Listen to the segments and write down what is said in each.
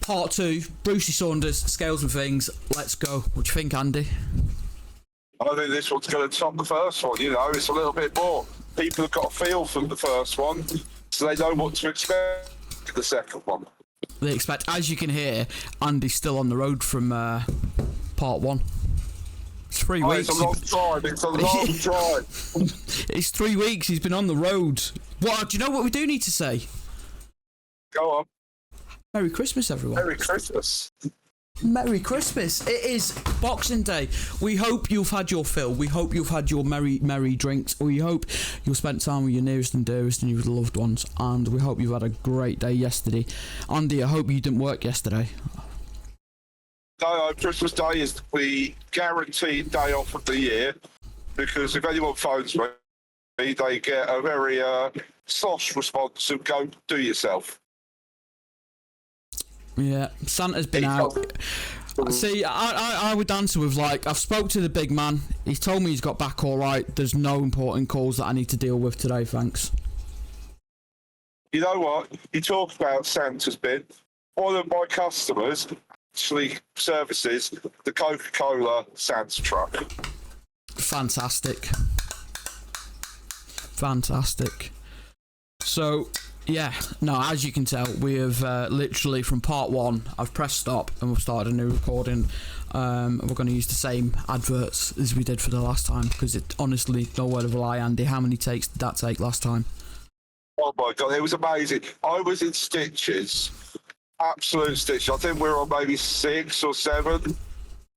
Part 2, Brucey Saunders, Scales and Things. Let's go. What do you think, Andy? I think this one's going to top the first one. You know, it's a little bit more. People have got a feel from the first one, so they know what to expect in the second one. They expect, as you can hear, Andy's still on the road from part 1. It's 3 weeks. It's a long drive. It's a long drive. It's 3 weeks. He's been on the road. What? Do you know what we do need to say? Go on. Merry Christmas, everyone. Merry Christmas. Merry Christmas. It is Boxing Day. We hope you've had your fill. We hope you've had your merry drinks. We hope you've spent time with your nearest and dearest and your loved ones. And we hope you've had a great day yesterday. Andy, I hope you didn't work yesterday. No, Christmas Day is the guaranteed day off of the year, because if anyone phones me, they get a very soft response of go do yourself. Yeah, Santa's been out. See, I would answer with, like, I've spoke to the big man. He's told me he's got back all right. There's no important calls that I need to deal with today, thanks. You know what? You talk about Santa's bin. One of my customers actually services the Coca-Cola Santa truck. Fantastic. So, yeah, no, as you can tell, we have literally from part 1, I've pressed stop and we've started a new recording. We're going to use the same adverts as we did for the last time, because it honestly, no word of a lie, Andy, how many takes did that take last time? Oh my God, it was amazing. I was in stitches, absolute stitches. I think we were on maybe 6 or 7.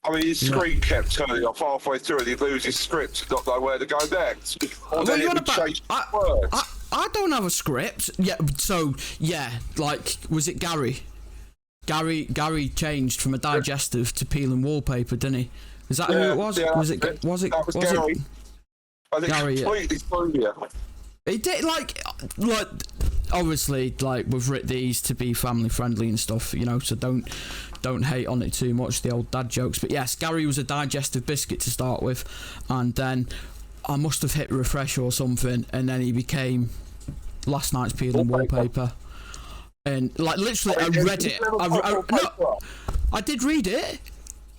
I mean, his screen kept turning off halfway through and he'd lose his script and not know where to go next. Or then it would change words. I don't have a script. Yeah, so, yeah, like, was it Gary? Gary changed from a digestive to peeling wallpaper, didn't he? Is that who it was? Yeah, was it Gary. I think Gary, completely threw you. It did, like, obviously, like, we've written these to be family friendly and stuff, you know, so don't hate on it too much, the old dad jokes. But yes, Gary was a digestive biscuit to start with, and then I must have hit refresh or something, and then he became last night's peeling wallpaper. And, like, literally, I read it. No, I did read it,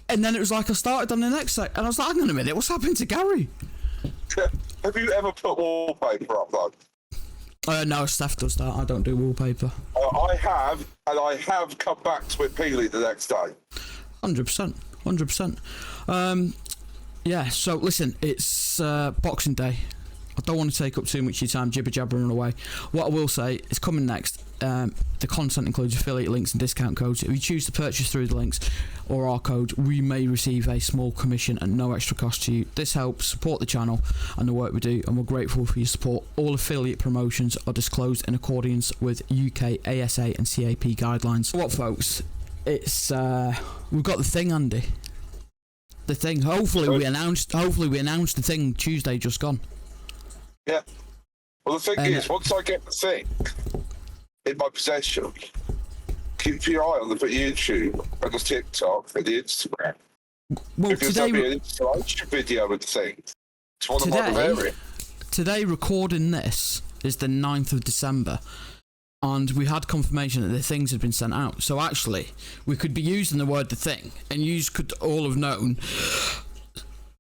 and then it was like I started on the next sec, and I was like, hang on a minute, what's happened to Gary? Have you ever put wallpaper up, though? No, Steph does that. I don't do wallpaper. I have, and I have come back to it peeling the next day. 100%. Yeah, so listen, it's Boxing Day. I don't want to take up too much of your time jibber jabbering away. What I will say is coming next. The content includes affiliate links and discount codes. If you choose to purchase through the links or our code, we may receive a small commission at no extra cost to you. This helps support the channel and the work we do, and we're grateful for your support. All affiliate promotions are disclosed in accordance with UK ASA and CAP guidelines. What, folks? It's we've got the thing, Andy. The thing. Hopefully we announced the thing Tuesday just gone. Yeah. Well, the thing is, once I get the thing in my possession, keep your eye on the YouTube and the TikTok and the Instagram. Well, because there'll be an installation video of the thing. It's one of my Bavarian. Today, recording this is the 9th of December, and we had confirmation that the things had been sent out. So actually, we could be using the word "the thing," and you could all have known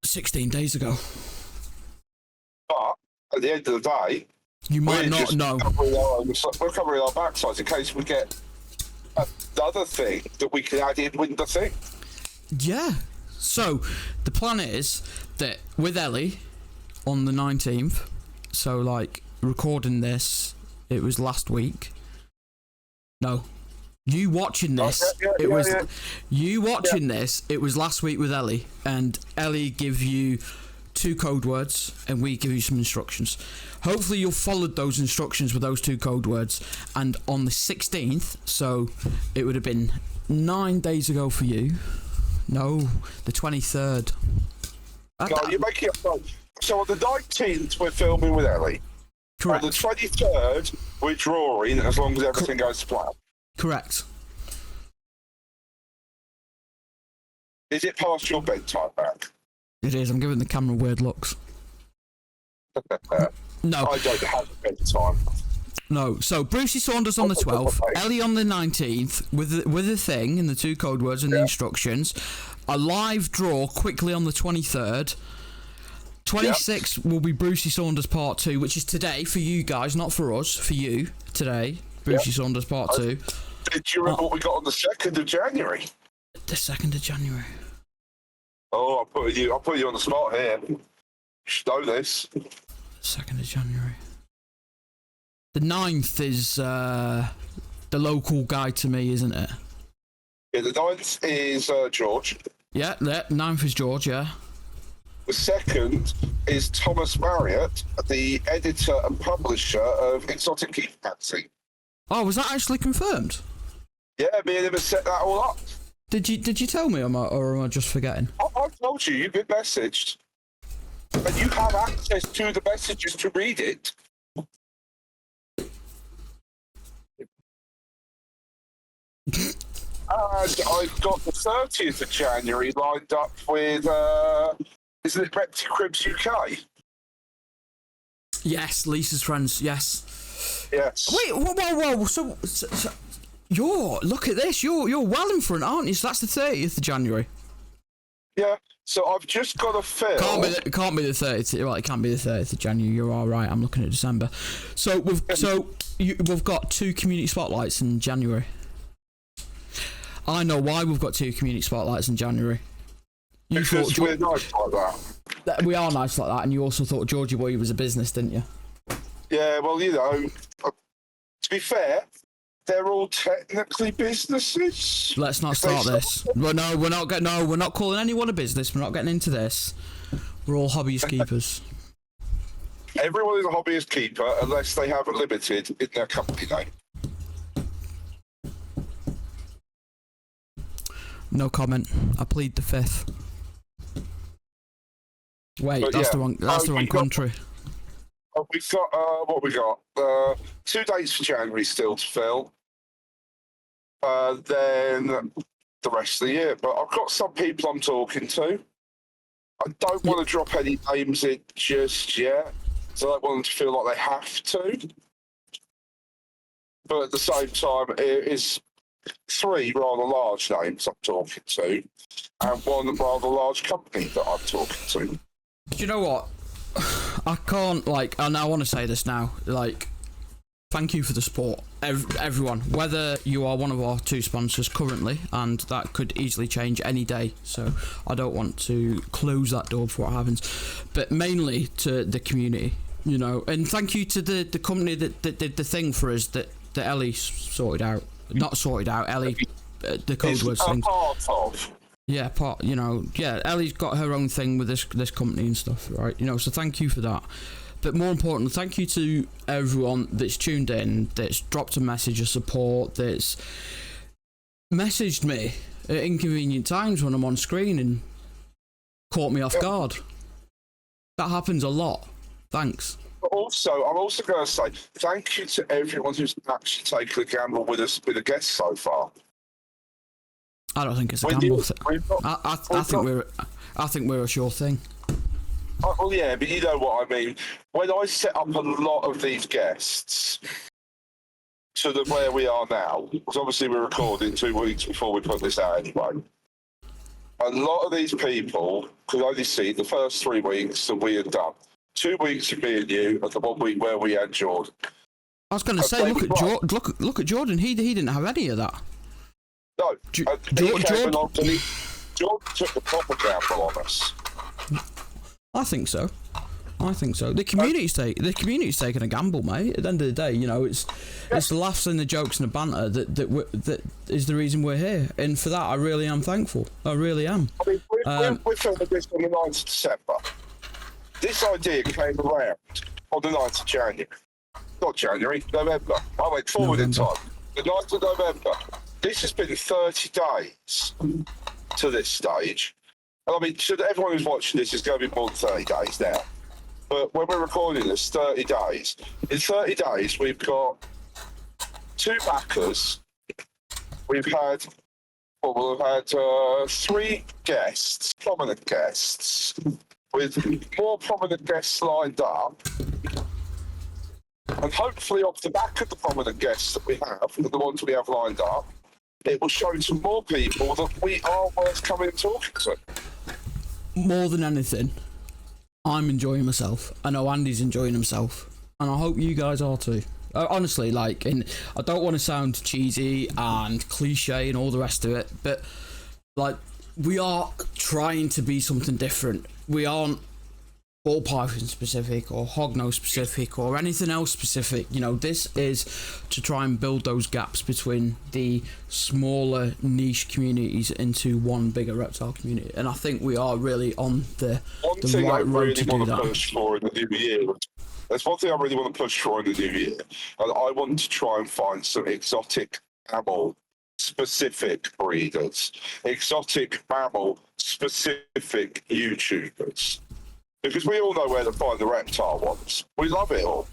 16 days ago. But at the end of the day, you might not know. We're covering our backsides in case we get another thing that we can add in with the thing. Yeah. So the plan is that with Ellie on the 19th, so like recording this, it was last week. No. You watching this, this, it was last week with Ellie, and Ellie give you 2 code words and we give you some instructions. Hopefully you've followed those instructions with those 2 code words, and on the 16th, so it would have been 9 days ago for you. No, the 23rd. You're making up. So on the 19th we're filming with Ellie. Correct. On the 23rd we're drawing as long as everything goes to plan. Correct. Is it past your bedtime, Mac? It is. I'm giving the camera weird looks. No. I don't have a bedtime. No, so Brucey Saunders on the 12th, Ellie on the 19th with the thing and the 2 code words and the instructions. A live draw quickly on the 23rd. 26th will be Brucey Saunders Part 2, which is today for you guys, not for us, for you today. Brucey Saunders Part 2. Did you remember what we got on the 2nd of January? The 2nd of January. Oh, I'll put you on the spot here. You should know this. 2nd of January. The 9th is the local guy to me, isn't it? Yeah, the 9th is George. Yeah, 9th is George, yeah. The 2nd is Thomas Marriott, the editor and publisher of Exotic Keeper magazine. Oh, was that actually confirmed? Yeah, me and him have set that all up. Did you tell me, or am I just forgetting? I told you, you've been messaged. And you have access to the messages to read it. And I've got the 30th of January lined up with, isn't it Reptile Keeper UK? Yes, Lisa's friends, yes. Yes. Wait, whoa. So look at this, you're well in front, aren't you? So that's the 30th of January. Yeah, so I've just got to fill... Can't be the 30th, well, it can't be the 30th of January, you're alright, I'm looking at December. So we've got 2 community spotlights in January. I know why we've got 2 community spotlights in January. Because we're nice like that. We are nice like that, and you also thought Georgie Boy was a business, didn't you? Yeah, well, you know, to be fair, they're all technically businesses. Let's not start this. We're not calling anyone a business. We're not getting into this. We're all hobbyist keepers. Everyone is a hobbyist keeper unless they have a limited in their company name. No comment. I plead the 5th. Wait, But that's the wrong country. We've got what we got. 2 dates for January still to fill. Then the rest of the year. But I've got some people I'm talking to. I don't want to drop any names in just yet, so I don't want them to feel like they have to. But at the same time, it is 3 rather large names I'm talking to, and 1 rather large company that I'm talking to. Do you know what? I can't, and I want to say this now, thank you for the support, everyone, whether you are one of our 2 sponsors currently, and that could easily change any day, so I don't want to close that door before it happens, but mainly to the community, you know, and thank you to the company that did the thing for us that Ellie sorted out. Not sorted out, Ellie, the code words thing. Yeah, Ellie's got her own thing with this company and stuff, right? You know, so thank you for that. But more importantly, thank you to everyone that's tuned in, that's dropped a message of support, that's messaged me at inconvenient times when I'm on screen and caught me off guard. That happens a lot. Thanks. Also, I'm also going to say thank you to everyone who's actually taken a gamble with us with a guest so far. I don't think it's a gamble. I think we're a sure thing. Well, yeah, but you know what I mean. When I set up a lot of these guests to where we are now, because obviously we're recording 2 weeks before we put this out anyway. A lot of these people could only see the first 3 weeks that we had done. 2 weeks of me and you, and the 1 week where we had Jordan. I was going to say, look at Jordan. He didn't have any of that. No, Jordan took the proper gamble on us. I think so. The community's taking a gamble, mate. At the end of the day, you know, it's the laughs and the jokes and the banter that is the reason we're here, and for that I really am thankful. I really am. I mean, we're filming this on the 9th of December. This idea came around on the 9th of January. Not January, November. I went forward in time. The 9th of November. This has been 30 days to this stage. And I mean, everyone who's watching this is going to be more than 30 days now. But when we're recording this, 30 days. In 30 days, we've got 2 backers. We've had 3 guests, prominent guests, with more prominent guests lined up. And hopefully off the back of the prominent guests that we have, and the ones we have lined up, it will show to more people that we are worth coming and talking to. More than anything, I'm enjoying myself. I know Andy's enjoying himself. And I hope you guys are too. Honestly, like, I don't want to sound cheesy and cliche and all the rest of it, but, like, we are trying to be something different. We aren't ball python specific or hognose specific or anything else specific. You know, this is to try and build those gaps between the smaller niche communities into one bigger reptile community, and I think we are really on the right road to do that. Push for in the new year. There's one thing I really want to push for in the new year, and I want to try and find some exotic mammal specific breeders, exotic mammal specific YouTubers. Because we all know where to find the reptile ones. We love it all.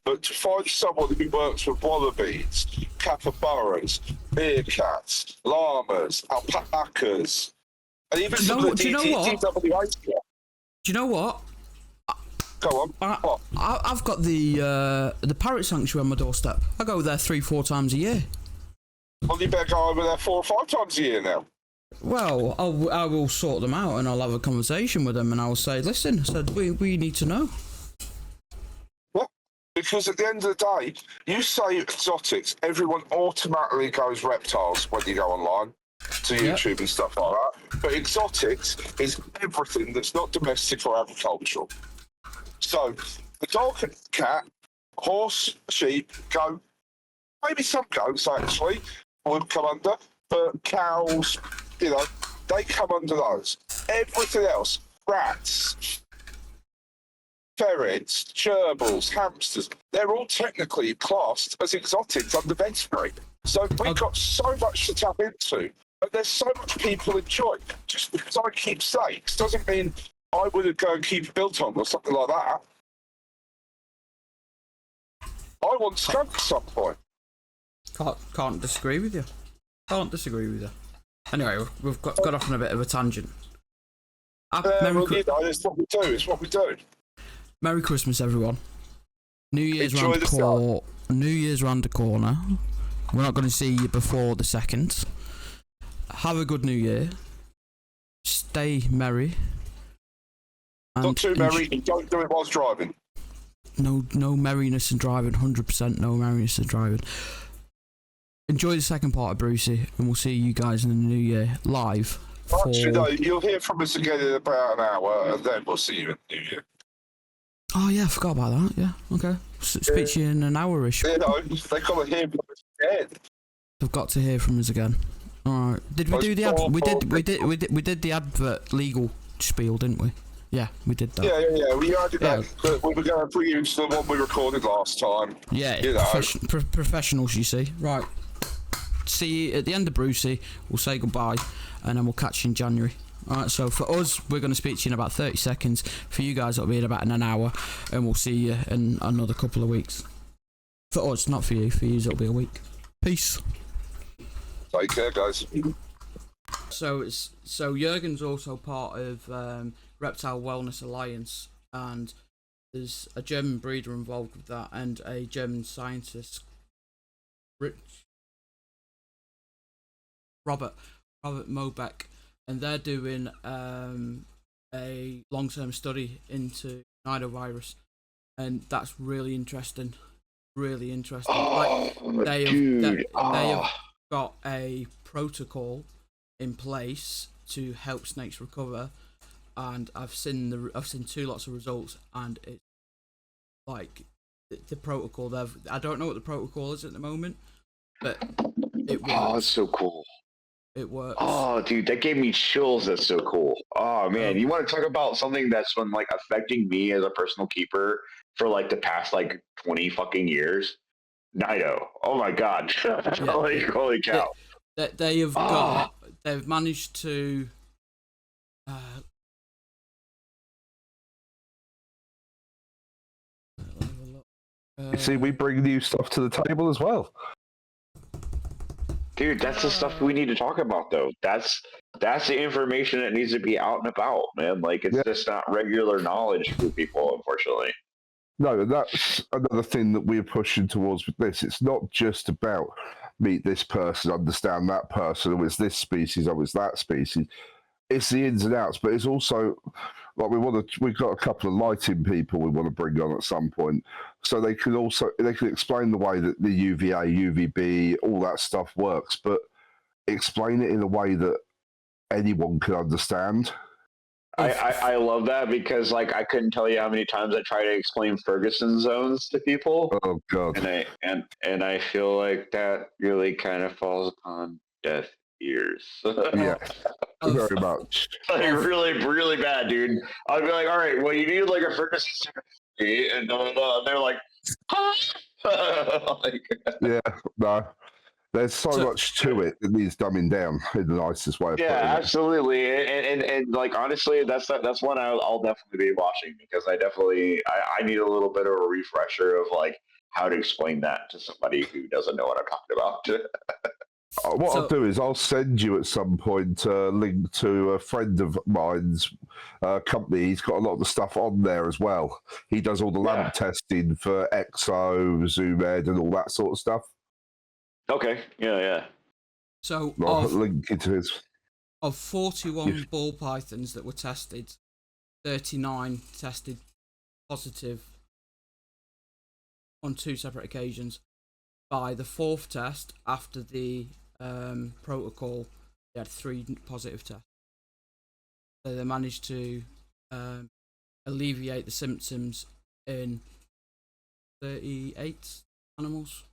But to find someone who works with wallabies, capybaras, meerkats, llamas, alpacas, and even some of the DWA. Do you know what? Go on. I've got the parrot sanctuary on my doorstep. I go there 3-4 times a year. Well, you better go over there 4 or 5 times a year now. Well, I will sort them out and I'll have a conversation with them and I'll say, listen, I said, we need to know. Well, because at the end of the day, you say exotics, everyone automatically goes reptiles when you go online to YouTube and stuff like that. But exotics is everything that's not domestic or agricultural. So the dog, cat, horse, sheep, goat, maybe some goats actually would come under, but cows, you know, they come under those. Everything else, rats, ferrets, gerbils, hamsters, they're all technically classed as exotics under veterinary. So we've got so much to tap into, and there's so much people enjoy. Just because I keep snakes doesn't mean I would go and keep a biltong or something like that. I want skunk at some point. Can't disagree with you. Can't disagree with you. Anyway, we've got off on a bit of a tangent. It's what we do. It's what we do. Merry Christmas, everyone. New Year's round the corner. We're not going to see you before the 2nd. Have a good New Year. Stay merry. Not too merry. Don't do it whilst driving. No merriness in driving. 100% no merriness in driving. Enjoy the second part of Brucey, and we'll see you guys in the new year live. Actually, no, you'll hear from us again in about an hour, and then we'll see you in the new year. Oh yeah, I forgot about that. Yeah, okay. Speak to you in an hour-ish. You know, they got to hear from us again. They've got to hear from us again. All right. Did we do the ad? We did the advert legal spiel, didn't we? Yeah, we did that. Yeah. We added that, but we were going to reuse the one we recorded last time. Yeah, you know. Professionals, you see. Right. See you at the end of Brucey. We'll say goodbye, and then we'll catch you in January. Alright, so for us, we're going to speak to you in about 30 seconds. For you guys, it'll be in about an hour, and we'll see you in another couple of weeks. For us, not for you. For you, it'll be a week. Peace. Take care, guys. So Jurgen's also part of Reptile Wellness Alliance, and there's a German breeder involved with that, and a German scientist, Robert Mobeck, and they're doing a long-term study into nidovirus, and that's really interesting. Really interesting. They have got a protocol in place to help snakes recover, and I've seen 2 lots of results, and it's like the protocol. I don't know what the protocol is at the moment, but it works. Oh, that's so cool. It works. Oh, dude, that gave me chills. That's so cool. Oh man, you want to talk about something that's been like affecting me as a personal keeper for like the past like 20 fucking years? Nido. Oh my god. Like, holy cow. They have got. They've managed to. See, we bring new stuff to the table as well. Dude, that's the stuff we need to talk about, though. That's the information that needs to be out and about, man. Like, it's just not regular knowledge for people, unfortunately. No, that's another thing that we're pushing towards with this. It's not just about meet this person, understand that person, or it's this species, or it's that species. It's the ins and outs, but it's also like we've got a couple of lighting people we want to bring on at some point, so they can explain the way that the UVA, UVB, all that stuff works, but explain it in a way that anyone can understand. I love that because like I couldn't tell you how many times I try to explain Ferguson zones to people, Oh God! and I feel like that really kind of falls upon deaf ears. Yeah, very much. Like really bad, dude. I'd be like, all right, well, you need like a Ferguson zone, and they're like, huh? Like, Yeah, no. There's so much to it that needs dumbing down in the nicest way of yeah, putting it. absolutely, and like honestly, that's one I'll definitely be watching because I need a little bit of a refresher of like how to explain that to somebody who doesn't know what I'm talking about. What I'll do is I'll send you at some point a link to a friend of mine's company. He's got a lot of the stuff on there as well. He does all the lamp testing for EXO, Zoom-Ed, and all that sort of stuff. Okay, yeah. So I'll link into his. Of 41 ball pythons that were tested, 39 tested positive on 2 separate occasions. By the 4th test, after the protocol, they had 3 positive tests. So they managed to alleviate the symptoms in 38 animals.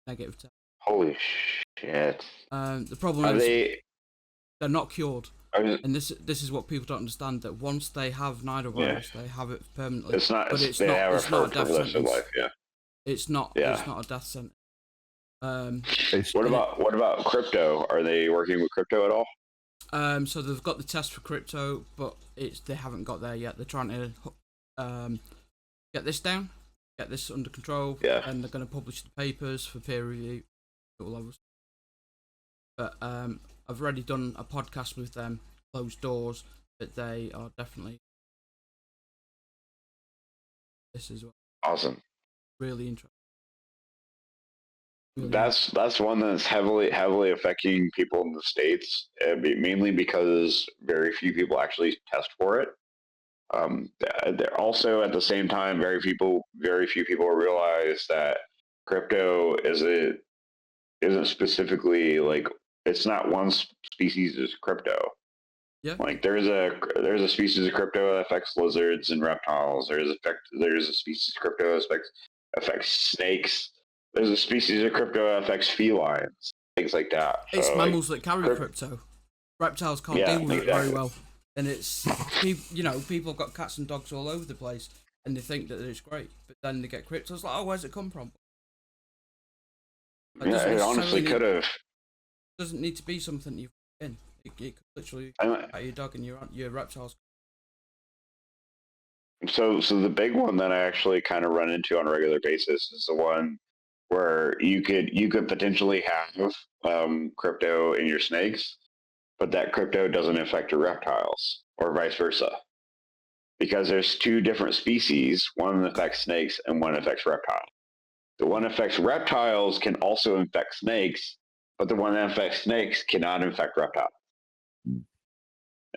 Negative test. Holy shit! The problem is they're not cured. And this is what people don't understand, that once they have nidovirus, they have it permanently. It's not. But it's they not. have It's not a death sentence. Life, yeah. It's not. Yeah. It's not a death sentence. What about crypto? Are they working with crypto at all? So they've got the test for crypto, but they haven't got there yet. They're trying to get this down, get this under control, and they're going to publish the papers for peer review at all levels. But I've already done a podcast with them, closed doors, but they are definitely this as well. Awesome. Really interesting. That's one that's heavily affecting people in the States, mainly because very few people actually test for it. They're also at the same time very few people realize that crypto isn't specifically like it's not one species is crypto. Yeah. Like there's a species of crypto that affects lizards and reptiles. There's a species of crypto that affects snakes. There's a species of crypto that affects felines, things like that. It's mammals that carry crypto. Reptiles can't deal with it very well. And it's, people have got cats and dogs all over the place, and they think that it's great, but then they get crypto. It's like, oh, where's it come from? It honestly could have. Doesn't need to be something you've put in. It could literally at your dog and your reptiles. So the big one that I actually kind of run into on a regular basis is the one where you could potentially have crypto in your snakes, but that crypto doesn't affect your reptiles, or vice versa, because there's 2 different species. One affects snakes and one affects reptiles. The one that affects reptiles can also infect snakes, but the one that affects snakes cannot infect reptiles.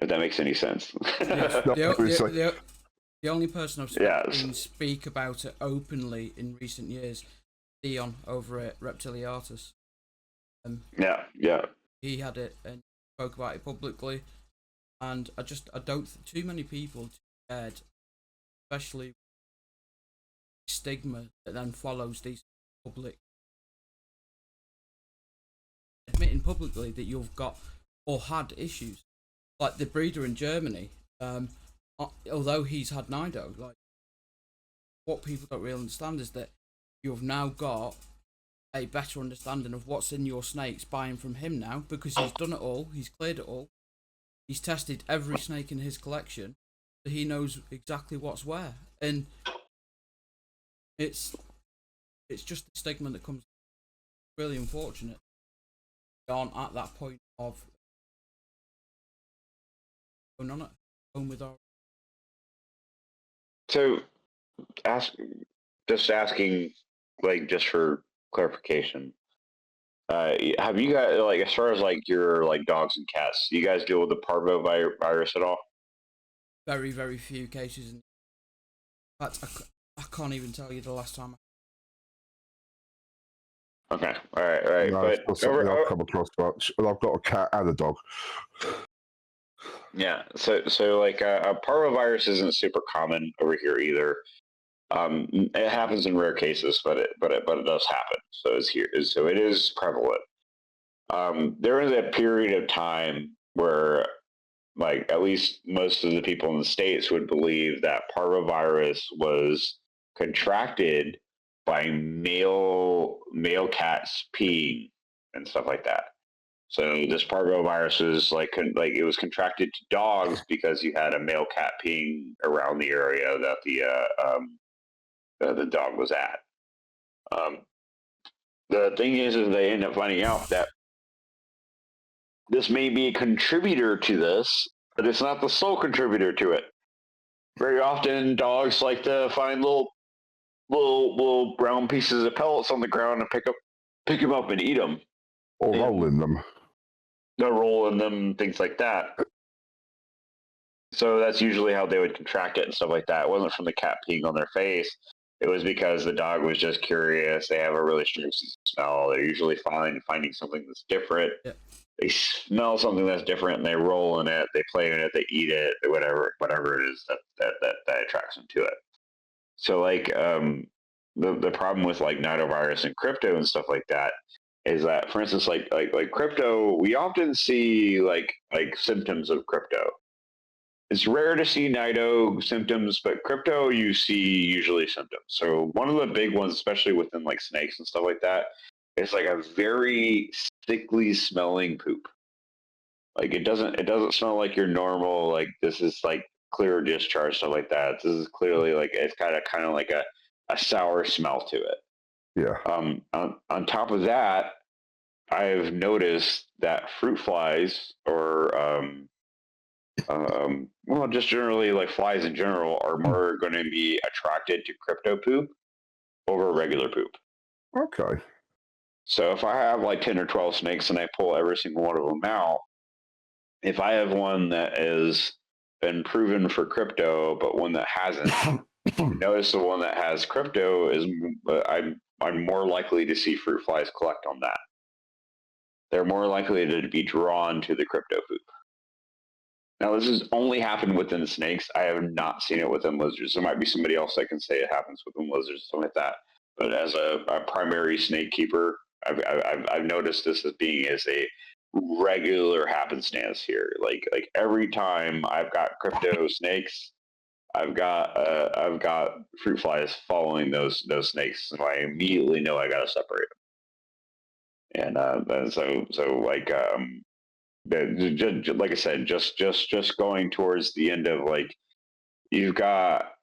If that makes any sense. The only person I've seen speak about it openly in recent years, Dion over at Reptiliatus. He had it and spoke about it publicly, and I don't think too many people cared, especially stigma that then follows these public admitting publicly that you've got or had issues, like the breeder in Germany. Although he's had Nido, like what people don't really understand is that you've now got a better understanding of what's in your snakes buying from him now, because he's done it all, he's cleared it all, he's tested every snake in his collection, so he knows exactly what's where. And it's just the stigma that comes. Really unfortunate. We aren't at that point of going on it, going with our. So asking, like, just for clarification. Have you guys, like, as far as like your like dogs and cats, you guys deal with the parvovirus at all? Very, very few cases. In fact, I can't even tell you the last time. Okay, all right. No, it's not something I've come across much, and I've got a cat and a dog. Yeah, so like parvovirus isn't super common over here either. It happens in rare cases, but it does happen. So it is prevalent. There was a period of time where, like, at least most of the people in the States would believe that parvovirus was contracted by male cats peeing and stuff like that. So this parvovirus is like it was contracted to dogs because you had a male cat peeing around the area that the dog was at. The thing is they end up finding out that this may be a contributor to this, but it's not the sole contributor to it. Very often, dogs like to find little brown pieces of pellets on the ground and pick them up and eat them, or roll in them. They'll roll in them, things like that. So that's usually how they would contract it and stuff like that. It wasn't from the cat peeing on their face. It was because the dog was just curious. They have a really strong smell. They're usually finding something that's different. Yeah. They smell something that's different and they roll in it. They play in it. They eat it. Whatever it is that attracts them to it. So like the problem with like nidovirus and crypto and stuff like that is that, for instance, like crypto, we often see like symptoms of crypto. It's rare to see nido symptoms, but crypto you see usually symptoms. So one of the big ones, especially within like snakes and stuff like that, is like a very sickly smelling poop. Like it doesn't smell like your normal, like this is like clear discharge, stuff like that. This is clearly like it's got a kind of like a sour smell to it. Yeah. On top of that, I've noticed that fruit flies or well, just generally like flies in general are more going to be attracted to crypto poop over regular poop. Okay. So if I have like 10 or 12 snakes and I pull every single one of them out, if I have one that has been proven for crypto, but one that hasn't, notice the one that has crypto is I'm more likely to see fruit flies collect on that. They're more likely to be drawn to the crypto poop. Now, this has only happened within snakes. I have not seen it within lizards. There might be somebody else that can say it happens within lizards, something like that. But as a primary snake keeper, I've noticed this as being as a regular happenstance here. Like every time I've got crypto snakes, I've got fruit flies following those snakes, so I immediately know I got to separate them. And so like like I said, just going towards the end of like, you've got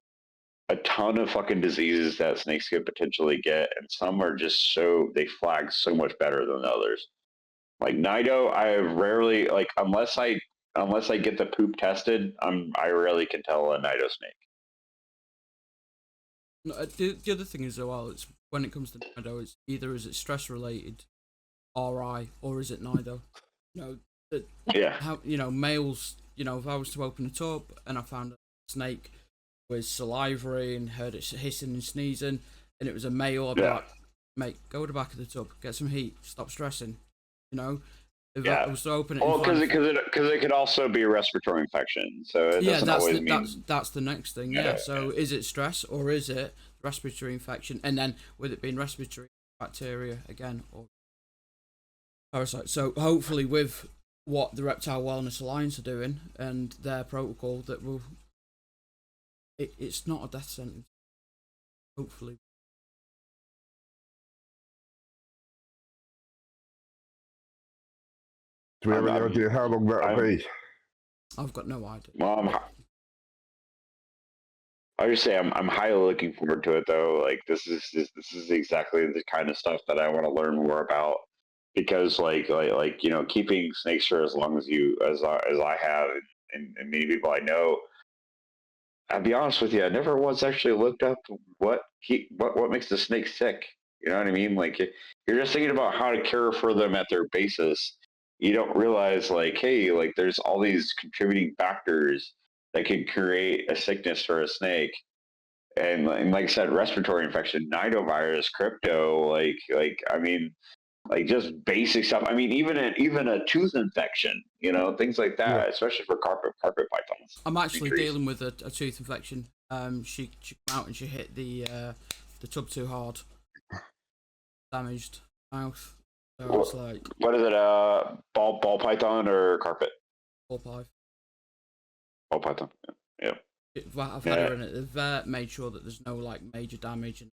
a ton of fucking diseases that snakes could potentially get, and some are just they flag so much better than others. Like Nido, I rarely like unless I get the poop tested, I rarely can tell a Nido snake. No, the other thing is, well, it's when it comes to Nido, it's either is it stress related, RI, or is it Nido? Yeah. How males? If I was to open it up and I found a snake with salivary and heard it hissing and sneezing, and it was a male, I'd be like, mate, go to the back of the tub, get some heat, stop stressing. If I was to open it, because it could also be a respiratory infection. So it doesn't always mean that's the next thing. Yeah. So is it stress or is it respiratory infection? And then with it being respiratory, bacteria again or parasite. So hopefully with what the Reptile Wellness Alliance are doing and their protocol, that will it's not a death sentence. Hopefully. Do we have any idea how long that'll be? I've got no idea. Well, I just say I'm highly looking forward to it though. Like this is exactly the kind of stuff that I want to learn more about, because like keeping snakes for as long as I have and many people I know, I'll be honest with you, I never once actually looked up what makes the snake sick. You know what I mean? Like you're just thinking about how to care for them at their basis. You don't realize like, hey, like there's all these contributing factors that can create a sickness for a snake. And like I said, respiratory infection, nidovirus, crypto, like I mean, like just basic stuff. I mean, even a tooth infection, things like Yeah. that, especially for carpet pythons. I'm actually Trees. dealing with a tooth infection. She came out and she hit the tub too hard, damaged mouth. So it's like What is it? Ball python or carpet? ball pipe. Ball python. Yeah. I've had her in it. The vet made sure that there's no like major damage and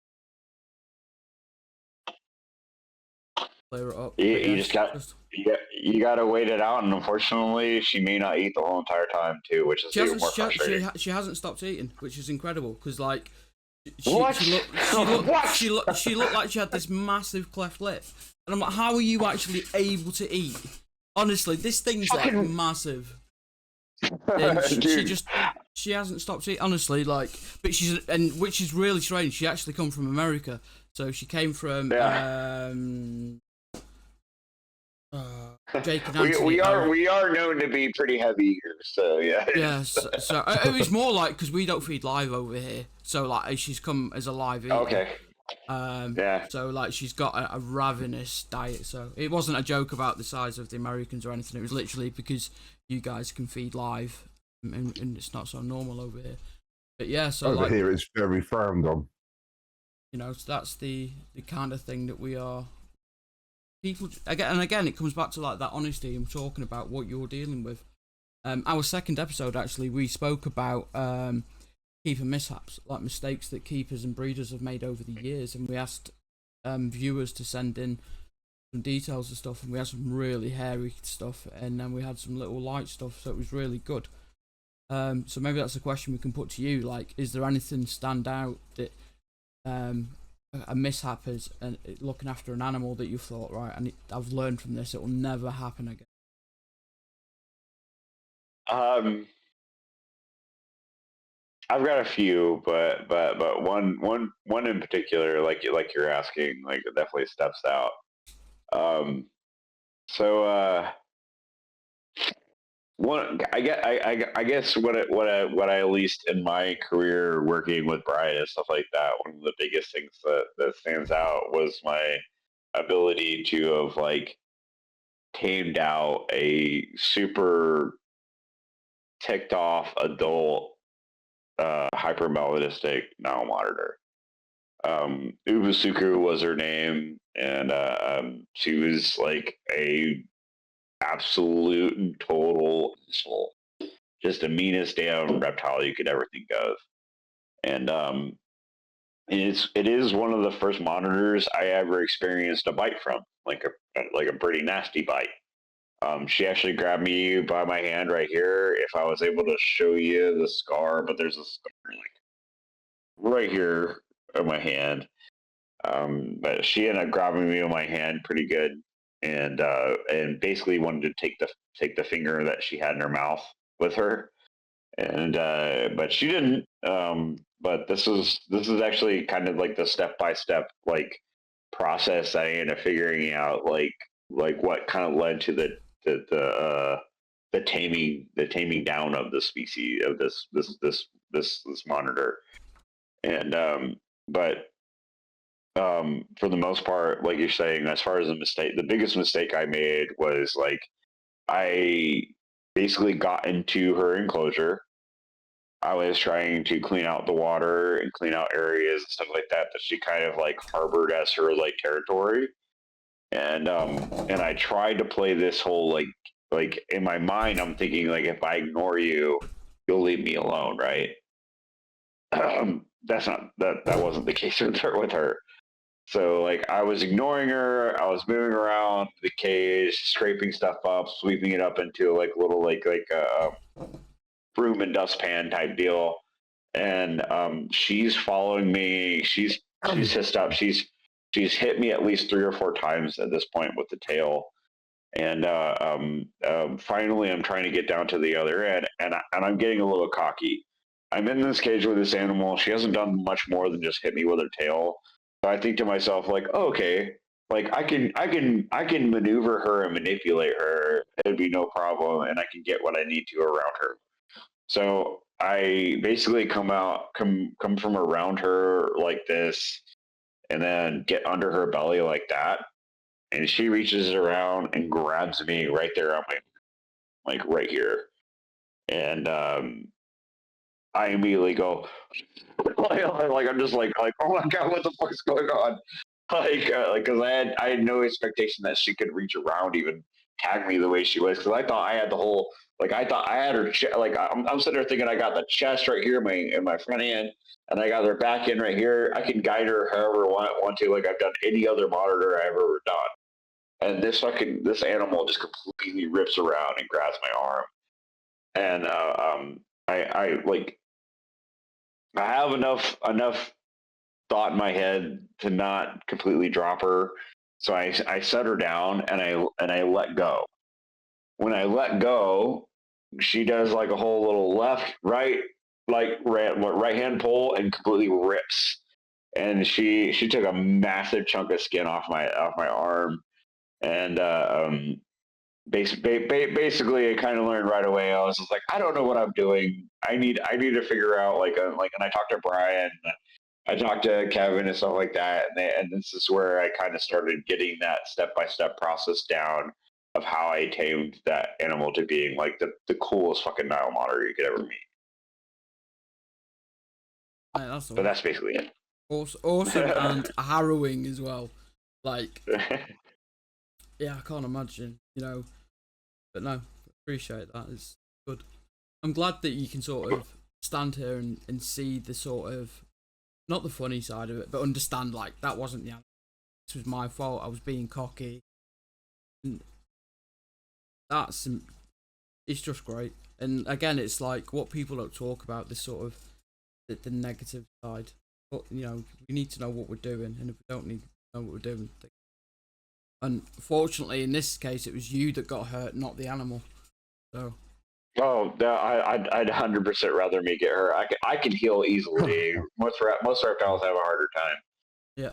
clear it up. You just got you got to wait it out, and unfortunately, she may not eat the whole entire time too, which is even more frustrating. She hasn't stopped eating, which is incredible because like she looked like she had this massive cleft lip, and I'm like, how are you actually able to eat? Honestly, this thing's like massive. And she hasn't stopped eating. Honestly, like, but which is really strange. She actually come from America, so she came from Jake and Anthony. we are known to be pretty heavy eaters, so yeah. Yeah, so it was more like because we don't feed live over here, so like she's come as a live eater. Okay. Yeah. So like she's got a ravenous diet. So it wasn't a joke about the size of the Americans or anything. It was literally because you guys can feed live, and it's not so normal over here. But yeah, so over here it's very frowned on. So that's the kind of thing that we are. People again, it comes back to like that honesty and talking about what you're dealing with. Our second episode actually, we spoke about keeper mishaps, like mistakes that keepers and breeders have made over the years, and we asked viewers to send in some details and stuff, and we had some really hairy stuff, and then we had some little light stuff, so it was really good. So maybe that's a question we can put to you, like, is there anything stand out that a mishap is and looking after an animal that you thought, right, and I've learned from this, it will never happen again? I've got a few, but one in particular, like you're asking, like it definitely steps out. One, I guess what I at least in my career working with Brian and stuff like that, one of the biggest things that stands out was my ability to have like tamed out a super ticked off adult hypermelodistic now monitor. Ubasuku was her name, and she was like a absolute and total asshole, just the meanest damn reptile you could ever think of. And it is one of the first monitors I ever experienced a bite from, like a pretty nasty bite. She actually grabbed me by my hand right here. If I was able to show you the scar, but there's a scar like right here on my hand. But she ended up grabbing me on my hand pretty good, and basically wanted to take the finger that she had in her mouth with her, and but she didn't. But this is actually kind of like the step-by-step like process I ended up figuring out like what kind of led to the taming down of the species of this monitor. And for the most part, like you're saying, as far as the biggest mistake I made was like I basically got into her enclosure. I was trying to clean out the water and clean out areas and stuff like that she kind of like harbored as her like territory. And I tried to play this whole like in my mind, I'm thinking like, if I ignore you, you'll leave me alone, right? That wasn't the case with her. So like I was ignoring her, I was moving around the cage, scraping stuff up, sweeping it up into like little like a broom and dustpan type deal. And she's following me. She's hissed up. She's hit me at least 3 or 4 times at this point with the tail. And finally I'm trying to get down to the other end, and I'm getting a little cocky. I'm in this cage with this animal. She hasn't done much more than just hit me with her tail. So I think to myself, like, oh, okay, like I can maneuver her and manipulate her. It'd be no problem, and I can get what I need to around her. So I basically come from around her like this, and then get under her belly like that, and she reaches around and grabs me right there on my like right here, and I immediately go like I'm just like oh my god, what the fuck is going on? Like because I had no expectation that she could reach around even tag me the way she was because I thought I had the whole like I thought I had her like I'm sitting there thinking I got the chest right here in my front end and I got her back end right here. I can guide her however I want to like I've done any other monitor I've ever done. And this animal just completely rips around and grabs my arm and I like I have enough thought in my head to not completely drop her. So I set her down and I let go. When I let go, she does like a whole little left, right, like right hand pull and completely rips. And she took a massive chunk of skin off my arm. And basically, I kind of learned right away. I was just like, I don't know what I'm doing. I need to figure out and I talked to Brian. I talked to Kevin and stuff like that, and this is where I kind of started getting that step-by-step process down of how I tamed that animal to being like the coolest fucking Nile monitor you could ever meet. Right, that's But that's basically it. awesome and harrowing as well. Like, yeah, I can't imagine, you know. But no, appreciate that. It's good. I'm glad that you can sort of stand here and see the sort of not the funny side of it, but understand like that wasn't the answer. This was my fault. I was being cocky. And it's just great. And again, it's like what people don't talk about, this sort of the negative side. But you know, we need to know what we're doing, and if we don't need to know what we're doing, unfortunately, in this case, it was you that got hurt, not the animal. So. Oh, I'd 100% rather me get hurt. I can heal easily. most reptiles have a harder time. Yeah.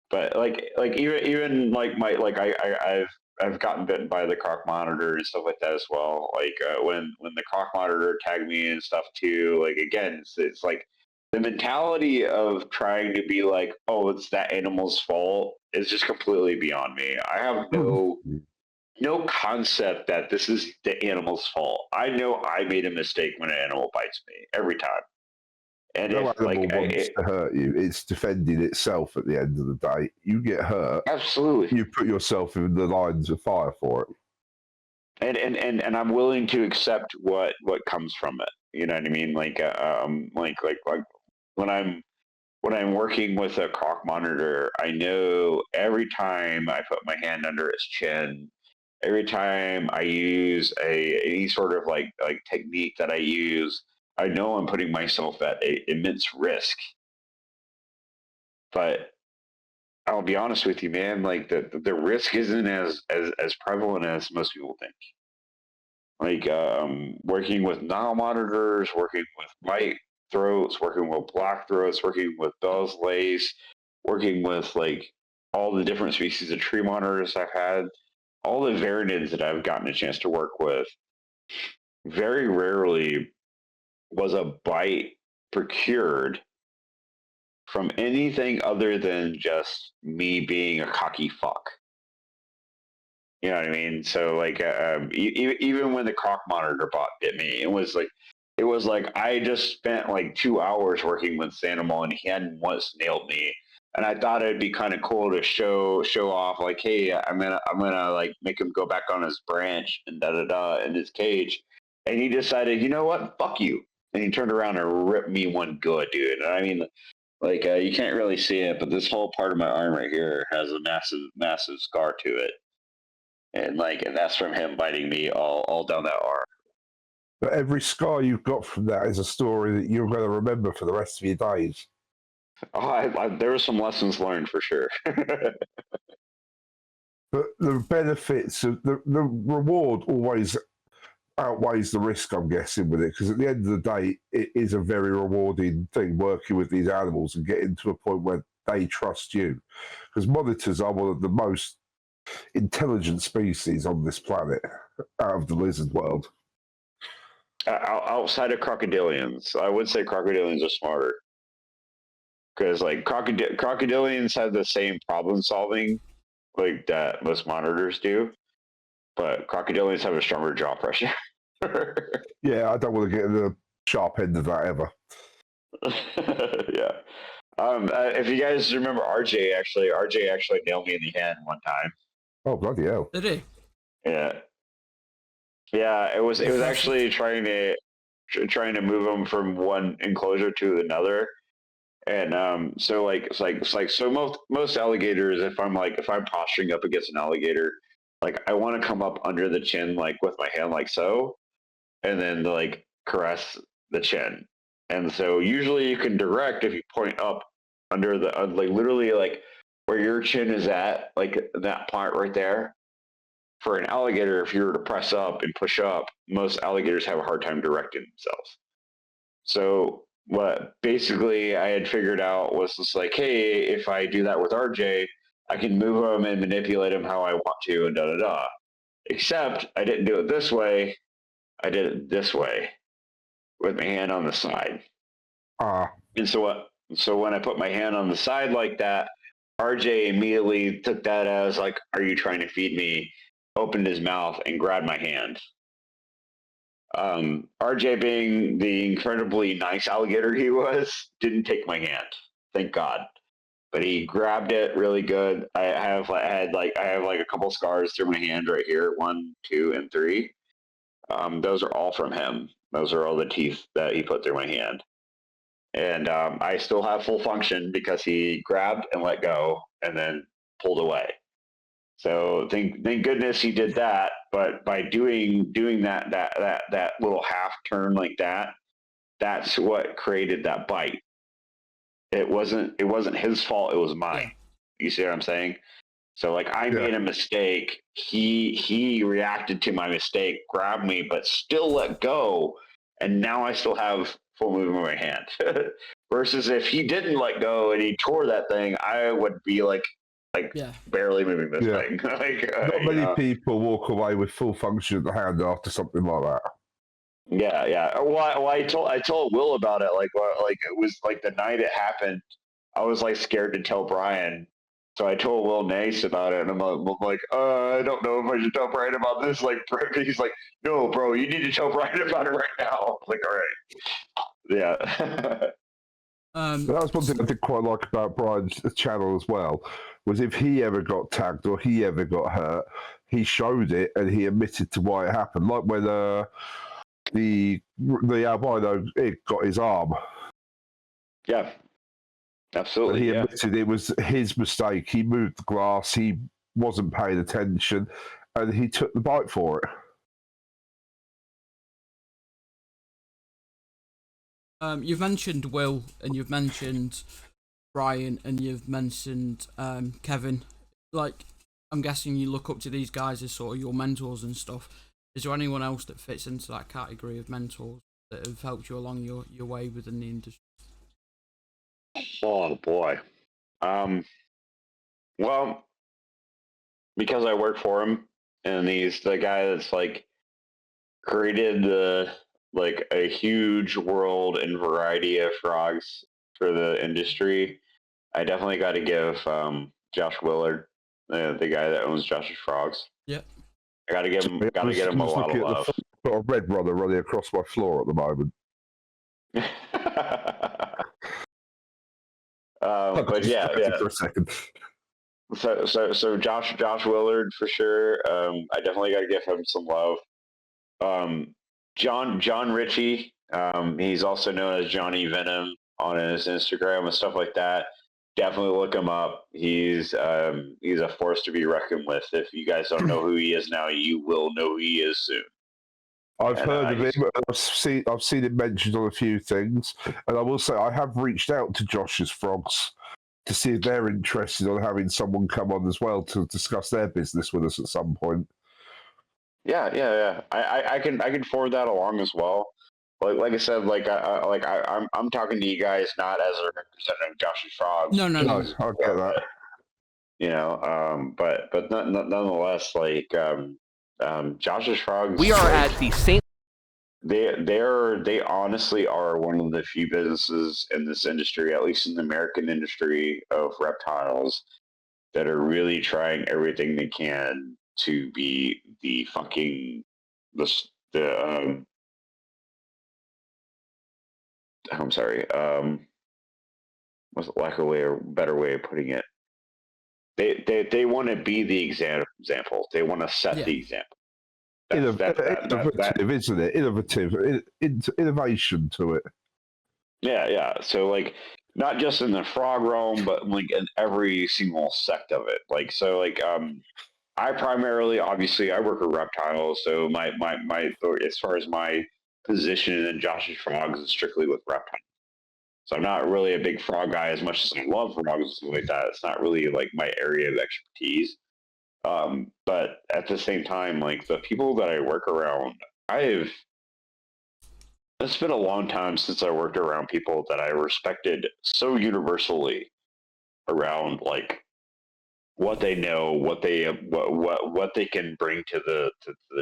But even like I've gotten bitten by the croc monitor and stuff like that as well. Like when the croc monitor tagged me and stuff too. Like again, it's like the mentality of trying to be like, oh, it's that animal's fault is just completely beyond me. I have no concept that this is the animal's fault. I know I made a mistake when an animal bites me every time. And no if animal wants to hurt you. It's defending itself at the end of the day. You get hurt. Absolutely. You put yourself in the lines of fire for it. And I'm willing to accept what comes from it. You know what I mean? Like when I'm working with a croc monitor, I know every time I put my hand under its chin, every time I use any sort of like technique that I use, I know I'm putting myself at immense risk. But I'll be honest with you, man. Like the risk isn't as prevalent as most people think. Like working with Nile monitors, working with white throats, working with black throats, working with Bell's lace, working with like all the different species of tree monitors I've had, all the varieties that I've gotten a chance to work with. Very rarely was a bite procured from anything other than just me being a cocky fuck. You know what I mean? So like, even when the croc monitor bot bit me, it was like I just spent like 2 hours working with this animal, and he hadn't once nailed me. And I thought it'd be kind of cool to show off, like, hey, I'm gonna like make him go back on his branch and in his cage. And he decided, you know what, fuck you. And he turned around and ripped me one good, dude. And I mean, like you can't really see it, but this whole part of my arm right here has a massive scar to it. And that's from him biting me all down that arm. But every scar you've got from that is a story that you're going to remember for the rest of your days. Oh, there were some lessons learned for sure. But the benefits of the reward always outweighs the risk, I'm guessing, with it, because at the end of the day, it is a very rewarding thing working with these animals and getting to a point where they trust you. Because monitors are one of the most intelligent species on this planet out of the lizard world. Outside of crocodilians, I would say crocodilians are smarter. Because like crocodilians have the same problem solving like that most monitors do, but crocodilians have a stronger jaw pressure. Yeah, I don't want to get in the sharp end of that ever. Yeah. If you guys remember RJ actually nailed me in the hand one time. Oh, bloody hell. Did he? Yeah. Yeah, it was actually trying to move them from one enclosure to another. And so most alligators, if I'm posturing up against an alligator, like I want to come up under the chin like with my hand like so, and then like caress the chin. And so usually you can direct if you point up under the like literally like where your chin is at, like that part right there. For an alligator, if you were to press up and push up, most alligators have a hard time directing themselves. So what basically I had figured out was just like, hey, if I do that with RJ, I can move him and manipulate him how I want to and da-da-da. Except I didn't do it this way. I did it this way with my hand on the side. And so when I put my hand on the side like that, RJ immediately took that as like, are you trying to feed me? Opened his mouth and grabbed my hand. RJ, being the incredibly nice alligator he was, didn't take my hand, thank God. But he grabbed it really good. I have like a couple scars through my hand right here, 1, 2, and 3. Those are all from him. Those are all the teeth that he put through my hand. And I still have full function because he grabbed and let go and then pulled away. So thank goodness he did that. But by doing that little half turn like that, that's what created that bite. It wasn't his fault. It was mine. Yeah. You see what I'm saying? So like I made a mistake. He reacted to my mistake, grabbed me, but still let go. And now I still have full movement of my hand. Versus if he didn't let go and he tore that thing, I would be like barely moving this thing. Not many people walk away with full function of the hand after something like that. Yeah. Well, I told Will about it. Like it was like the night it happened. I was like scared to tell Brian, so I told Will Nace about it, and I'm like, I don't know if I should tell Brian about this. Like, he's like, no, bro, you need to tell Brian about it right now. I'm like, all right, yeah. That was one thing I did quite like about Brian's channel as well, was if he ever got tagged or he ever got hurt, he showed it and he admitted to why it happened. Like when the albino got his arm. Yeah, absolutely. And he admitted it was his mistake. He moved the glass, he wasn't paying attention, and he took the bite for it. You've mentioned Will, and you've mentioned Brian, and you've mentioned Kevin. Like, I'm guessing you look up to these guys as sort of your mentors and stuff. Is there anyone else that fits into that category of mentors that have helped you along your way within the industry? Oh boy. Well, because I work for him, and he's the guy that's like created a huge world and variety of frogs for the industry. I definitely got to give Josh Willard, the guy that owns Josh's Frogs. Yep. I got to give him a lot of love. Got a red runner running across my floor at the moment. But yeah. For a second. So Josh Willard for sure. I definitely got to give him some love. John Ritchie. He's also known as Johnny Venom on his Instagram and stuff like that. Definitely look him up. He's a force to be reckoned with. If you guys don't know who he is now, you will know who he is soon. I've heard of him. I've seen it mentioned on a few things, and I will say I have reached out to Josh's Frogs to see if they're interested on having someone come on as well to discuss their business with us at some point. Yeah. I can forward that along as well. Like I said, I'm talking to you guys not as a representative Josh's Frogs. No. No, I get that. But nonetheless, Josh's Frogs. We are at the St. They honestly are one of the few businesses in this industry, at least in the American industry of reptiles, that are really trying everything they can to be the fucking the I'm sorry, what's lack of way or better way of putting it? They want to be the example. They want to set the example. Innovative, isn't it? Innovative, innovation to it. Yeah. So not just in the frog realm, but in every single sect of it. I primarily, obviously, I work with reptiles, so my as far as my position in Josh's Frogs is strictly with reptiles. So I'm not really a big frog guy as much as I love frogs and stuff like that. It's not really my area of expertise. But at the same time, the people that I work around, it's been a long time since I worked around people that I respected so universally around what they know, what they can bring to the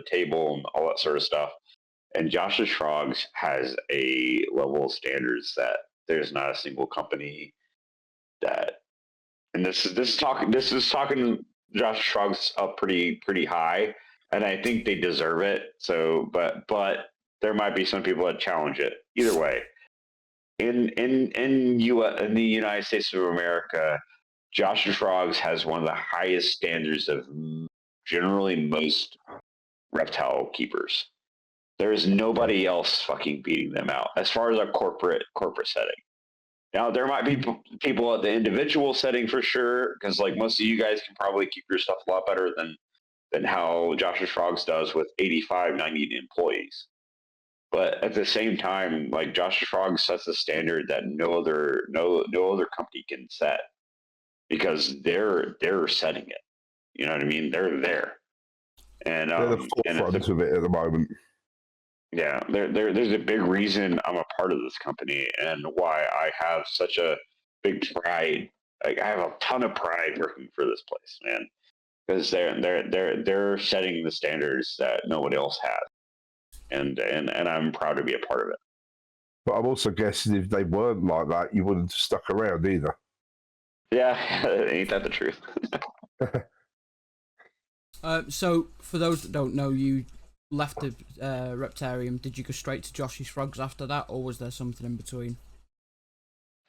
table, and all that sort of stuff. And Josh's Frogs has a level of standards that there's not a single company that. And this is talking Josh's Frogs up pretty high, and I think they deserve it. So, but there might be some people that challenge it. Either way, in the United States of America, Josh's Frogs has one of the highest standards of generally most reptile keepers. There is nobody else fucking beating them out as far as a corporate setting. Now there might be people at the individual setting for sure, because most of you guys can probably keep your stuff a lot better than how Josh's Frogs does with 85, 90 employees. But at the same time, Josh's Frogs sets a standard that no other company can set, because they're setting it. You know what I mean? They're there, and they're the forefront of it at the moment. Yeah, there's a big reason I'm a part of this company, and why I have such a big pride. I have a ton of pride working for this place, man, because they're setting the standards that nobody else has, and I'm proud to be a part of it. But I'm also guessing if they weren't like that, you wouldn't have stuck around either. Yeah, ain't that the truth? So, for those that don't know, you left the Reptarium. Did you go straight to Josh's Frogs after that, or was there something in between?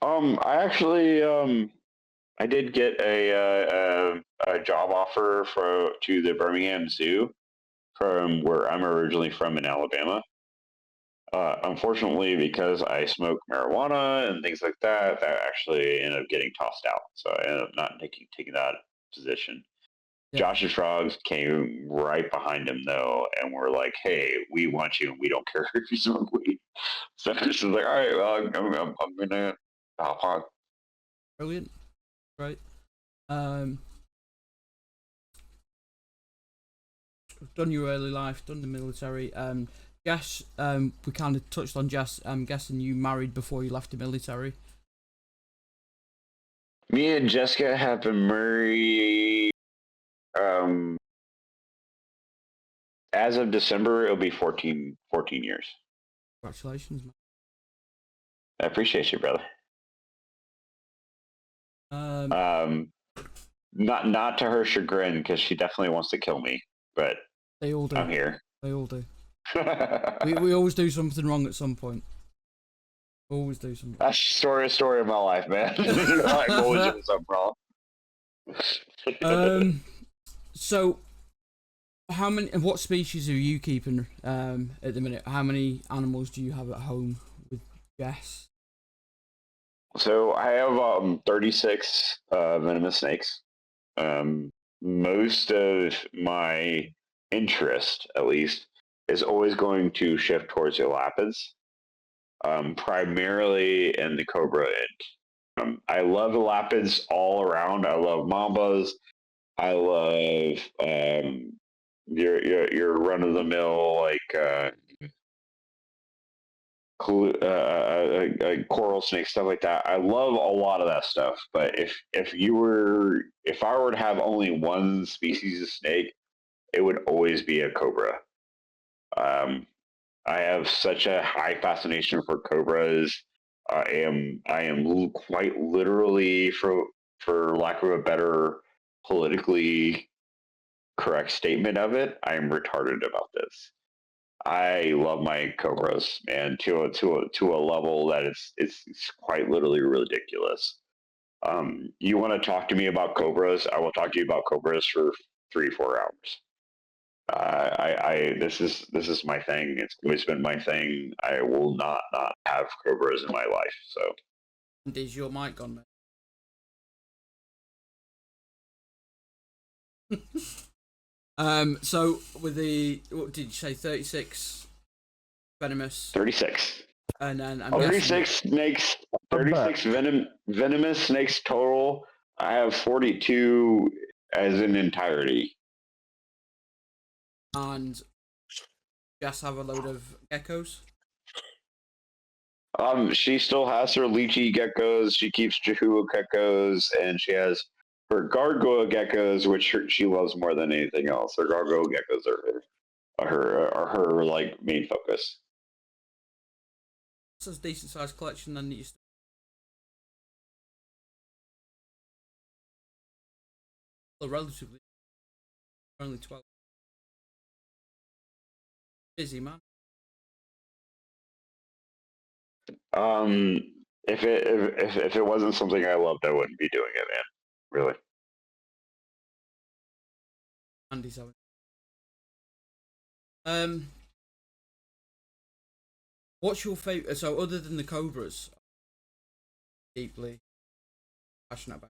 I actually I did get a job offer to the Birmingham Zoo, from where I'm originally from in Alabama. Unfortunately, because I smoke marijuana and things like that, that actually ended up getting tossed out. So I ended up not taking that position. Yeah. Josh's Frogs came right behind him though, and were like, "Hey, we want you, and we don't care if you smoke weed." So I was like, "All right, well, I'm gonna hop on." Brilliant, right? Done your early life, done the military. Jess, we kind of touched on Jess. I'm guessing you married before you left the military. Me and Jessica have been married. As of December, it'll be 14 years. Congratulations, man. I appreciate you, brother. Not to her chagrin, because she definitely wants to kill me, but they all do. I'm here. They all do. we always do something wrong at some point. Always do something. That's the story of my life, man. I'm always doing something wrong. So, what species are you keeping at the minute? How many animals do you have at home with Jess? So I have 36 venomous snakes. Most of my interest, at least, is always going to shift towards elapids, primarily in the cobra end. I love elapids all around. I love mambas. I love your run of the mill like coral snake, stuff like that. I love a lot of that stuff. But if I were to have only one species of snake, it would always be a cobra. I have such a high fascination for cobras. I am quite literally, for lack of a better politically correct statement of it, I am retarded about this. I love my cobras, man, to a level that it's quite literally ridiculous. You want to talk to me about cobras? I will talk to you about cobras for 3-4 hours. This is my thing. It's always been my thing. I will not have cobras in my life. So, And is your mic on, mate? So with the, what did you say, 36 venomous? 36. And then I'm 36 guessing... snakes. 36 venomous snakes total. I have 42 as an entirety. And just have a load of geckos. She still has her lychee geckos. She keeps Jehua geckos, and she has her gargoyle geckos, which she loves more than anything else. Her gargoyle geckos are her like main focus. It's a decent sized collection then. That you still relatively only 12. Busy, man. If it wasn't something I loved, I wouldn't be doing it, man. Really. Andy's having. What's your favorite? So other than the cobras, deeply passionate about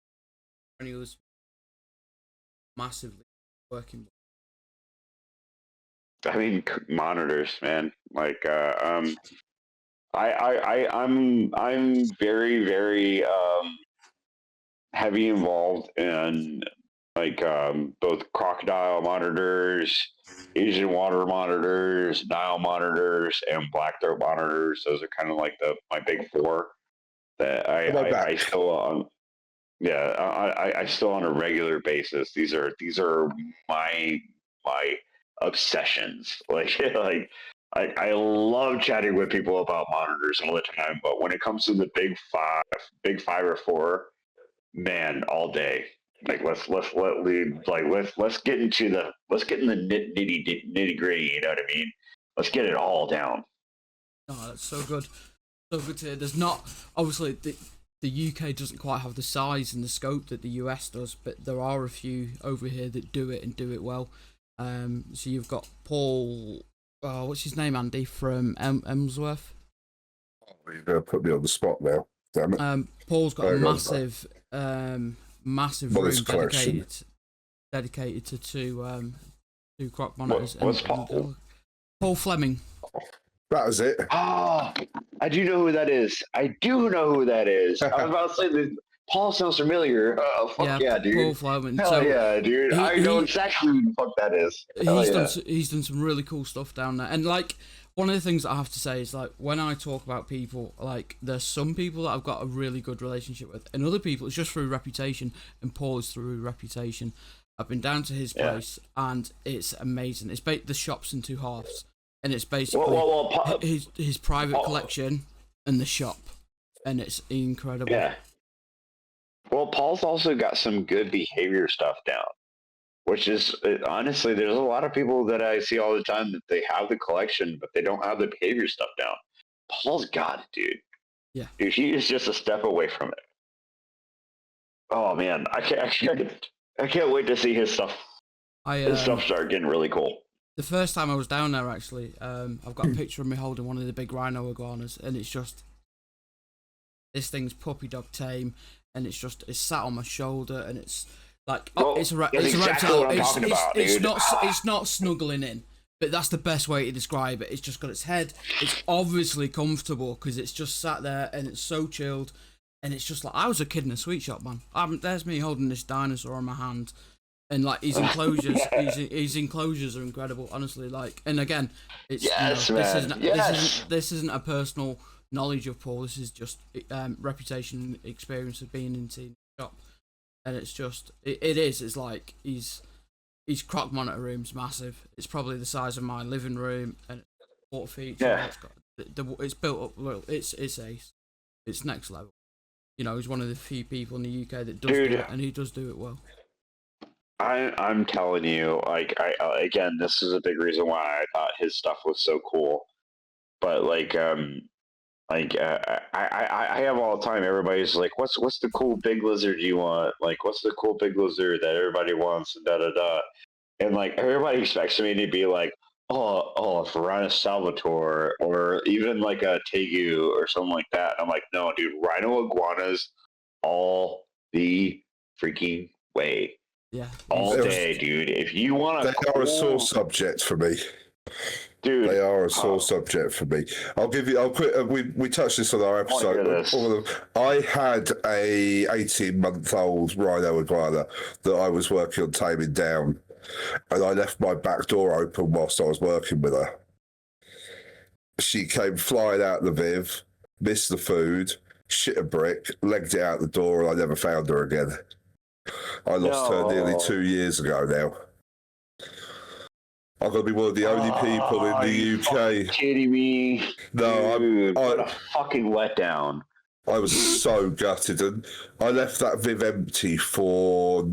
any others massively working with. I mean, monitors, man. Like, I'm very, very heavy involved in like both crocodile monitors, Asian water monitors, Nile monitors, and black throat monitors. Those are kind of like my big four that I still yeah, I still on a regular basis. These are my obsessions. Like I love chatting with people about monitors all the time. But when it comes to the big five or four, man, all day. Like let's get in the nitty gritty. You know what I mean? Let's get it all down. Oh, that's so good. So good to hear. There's not, obviously, the UK doesn't quite have the size and the scope that the US does, but there are a few over here that do it and do it well. So you've got Paul, what's his name, Andy, from Emsworth? You're going to put me on the spot now, damn it. Paul's got a massive room dedicated to two croc monitors. What's Paul? Paul Fleming. That was it. Oh, I do know who that is. I was about to say that Paul sounds familiar. Oh, fuck yeah, dude. Paul Fleming. Hell yeah, dude. I know exactly who the fuck that is. He's done some really cool stuff down there. And like, one of the things that I have to say is, like, when I talk about people, like, there's some people that I've got a really good relationship with, and other people it's just through reputation, and Paul is through reputation. I've been down to his place, and it's amazing. It's the shop's in two halves. And it's basically his private collection and the shop, and it's incredible. Yeah. Well, Paul's also got some good behavior stuff down, which is honestly, there's a lot of people that I see all the time that they have the collection, but they don't have the behavior stuff down. Paul's got it, dude. Yeah. Dude, he is just a step away from it. Oh man, I can't wait to see his stuff. His stuff start getting really cool. The first time I was down there, actually, I've got a picture of me holding one of the big rhino iguanas, and it's just, this thing's puppy dog tame, and it's sat on my shoulder, and it's like, it's a reptile. It's not snuggling in, but that's the best way to describe it. It's just got its head. It's obviously comfortable because it's just sat there and it's so chilled, and it's just like, I was a kid in a sweet shop, man. There's me holding this dinosaur in my hand. And like his enclosures, his enclosures are incredible. Honestly, like, and again, it's Yes, man. Yes. This isn't a personal knowledge of Paul. This is just reputation, experience of being in the shop, and it's just it is. It's like his croc monitor room's massive. It's probably the size of my living room, and water feature. Yeah. It's got it's built up. Well, it's ace. It's next level. You know, he's one of the few people in the UK that does do it, and he does do it well. I'm telling you, like, again, this is a big reason why I thought his stuff was so cool. But I have all the time. Everybody's like, "What's the cool big lizard you want? Like, what's the cool big lizard that everybody wants?" And da da da. And like everybody expects me to be like, "Oh, a Piranha Salvatore, or even like a Tegu or something like that." And I'm like, "No, dude, rhino iguanas all the freaking way." Yeah, all day, dude. If you want to, they are a sore subject for me, dude. They are a sore subject for me. I'll quit. We touched this on our episode. I had a 18-month-old rhino iguana that I was working on taming down, and I left my back door open whilst I was working with her. She came flying out the Viv, missed the food, shit a brick, legged it out the door, and I never found her again. I lost her nearly 2 years ago now. I'm going to be one of the only people in the UK. Kidding me? No, dude, what a fucking letdown. I was so gutted, and I left that Viv empty for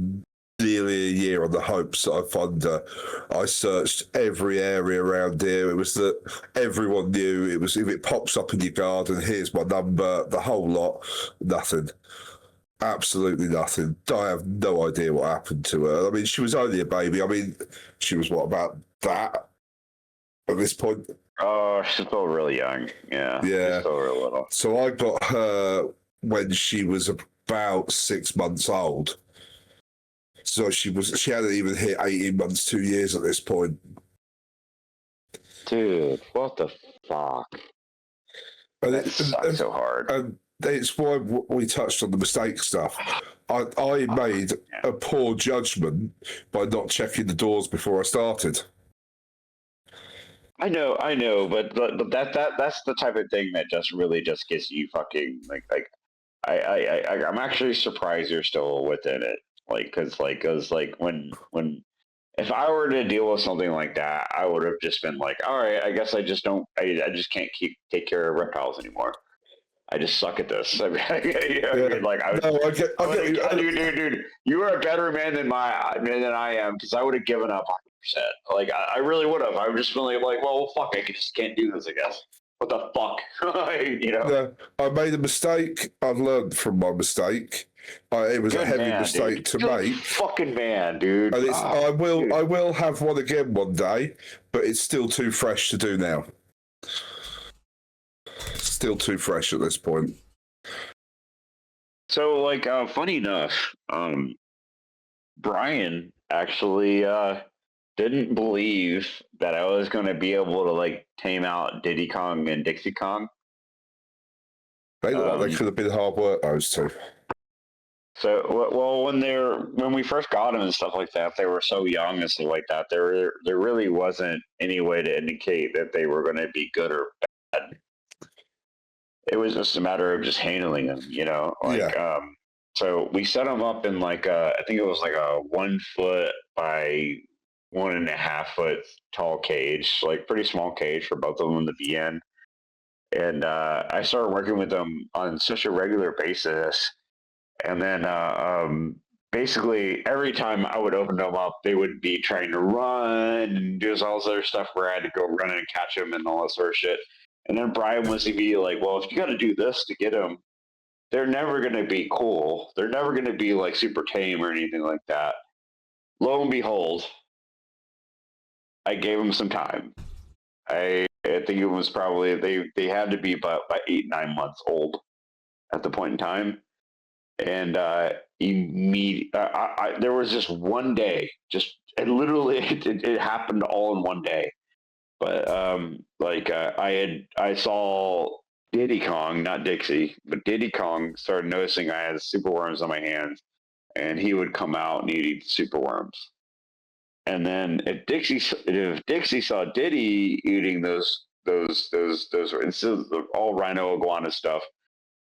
nearly a year on the hopes that I'd find her. I searched every area around here. It was that everyone knew. It was, if it pops up in your garden, here's my number, the whole lot. Nothing. Absolutely nothing. I have no idea what happened to her. I mean, she was only a baby. I mean, she was what, about that at this point? Oh, she's still really young. Yeah. Yeah. Still real little. So I got her when she was about 6 months old. So she hadn't even hit 18 months, 2 years at this point. Dude, what the fuck? And that sucks so hard. And it's why we touched on the mistake stuff. I made a poor judgment by not checking the doors before I started. I know, but that's the type of thing that just really just gets you fucking like I'm actually surprised you're still within it. Because when if I were to deal with something like that, I would have just been like, all right, I guess I just can't take care of reptiles anymore. I just suck at this. I get dude, you are a better man than I am, because I would have given up 100%. Like I really would have. I would just been like, well, fuck, I just can't do this, I guess. What the fuck, Yeah, I made a mistake. I've learned from my mistake. It was a heavy mistake to make. Fucking man, dude. And I will have one again one day, but it's still too fresh to do now. Still too fresh at this point. So, funny enough, Brian actually didn't believe that I was going to be able to tame out Diddy Kong and Dixie Kong. They could have been hard work, those two. So, well, when we first got them and stuff like that, they were so young and stuff like that. There really wasn't any way to indicate that they were going to be good or bad. It was just a matter of just handling them, So we set them up in I think it was a 1 foot by 1.5 foot tall cage, pretty small cage for both of them to be in. And I started working with them on such a regular basis. And then basically every time I would open them up, they would be trying to run and do all this other stuff where I had to go run and catch them and all that sort of shit. And then Brian was to be like, well, if you got to do this to get them, they're never going to be cool. They're never going to be super tame or anything like that. Lo and behold, I gave them some time. I think it was probably, they had to be about 8-9 months old at the point in time. And there was just one day, it happened all in one day. But I saw Diddy Kong, not Dixie, but Diddy Kong started noticing I had super worms on my hands, and he would come out and he'd eat superworms. And then if Dixie saw Diddy eating those instead of all rhino iguana stuff,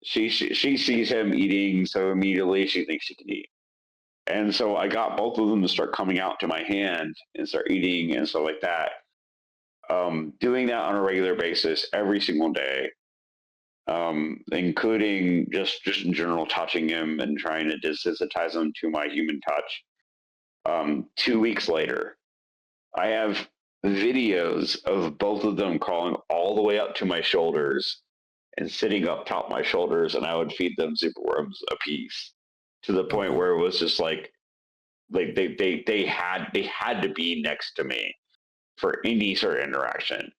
she sees him eating, so immediately she thinks she can eat. And so I got both of them to start coming out to my hand and start eating and stuff like that. Doing that on a regular basis every single day, including just in general touching him and trying to desensitize him to my human touch. 2 weeks later, I have videos of both of them crawling all the way up to my shoulders and sitting up top my shoulders, and I would feed them superworms a piece to the point where it was just like they had to be next to me for any sort of interaction.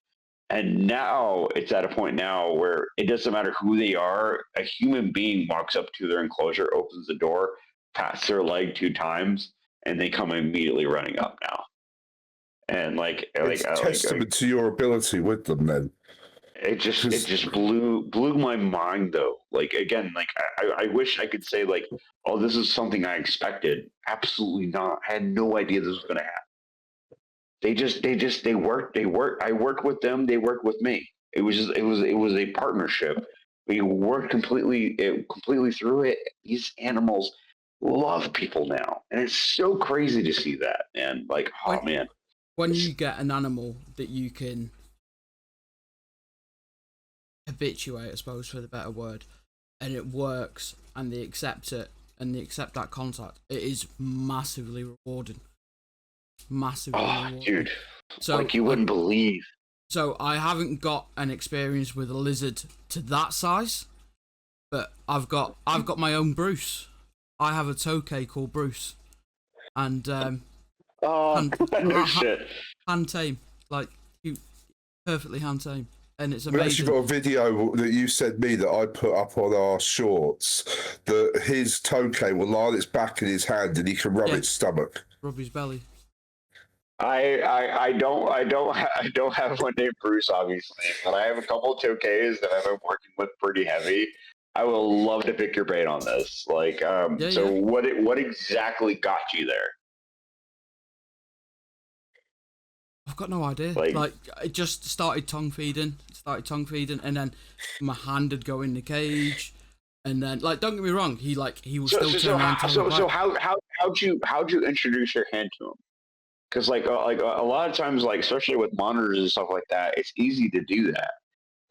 And now it's at a point now where it doesn't matter who they are. A human being walks up to their enclosure, opens the door, pats their leg 2 times, and they come immediately running up now. And it's testament to your ability with them. Then it just blew my mind though. Like again, like I wish I could say like, oh, this is something I expected. Absolutely not. I had no idea this was going to happen. They worked. I worked with them. They worked with me. It was a partnership. We worked completely through it. These animals love people now, and it's so crazy to see that. And like, oh man, when you get an animal that you can habituate, I suppose, for the better word, and it works, and they accept it, and they accept that contact, it is massively rewarding. Massively rewarding. Dude, so like you wouldn't believe. So I haven't got an experience with a lizard to that size, but I've got my own Bruce. I have a tokay called Bruce, and shit. Hand tame, like you, perfectly hand tame, and it's We've amazing. actually got a video that you sent me that I put up on our shorts. That his tokay will lie on its back in his hand, and he can rub its stomach. Rub his belly. I don't have one named Bruce, obviously, but I have a couple of tokays that I've been working with pretty heavy. I will love to pick your brain on this. Like, what exactly got you there? I've got no idea. Like it just started tongue feeding, and then my hand would go in the cage, and then like don't get me wrong, he will still turn around. So how'd you introduce your hand to him? Because like a lot of times, like especially with monitors and stuff like that, it's easy to do that.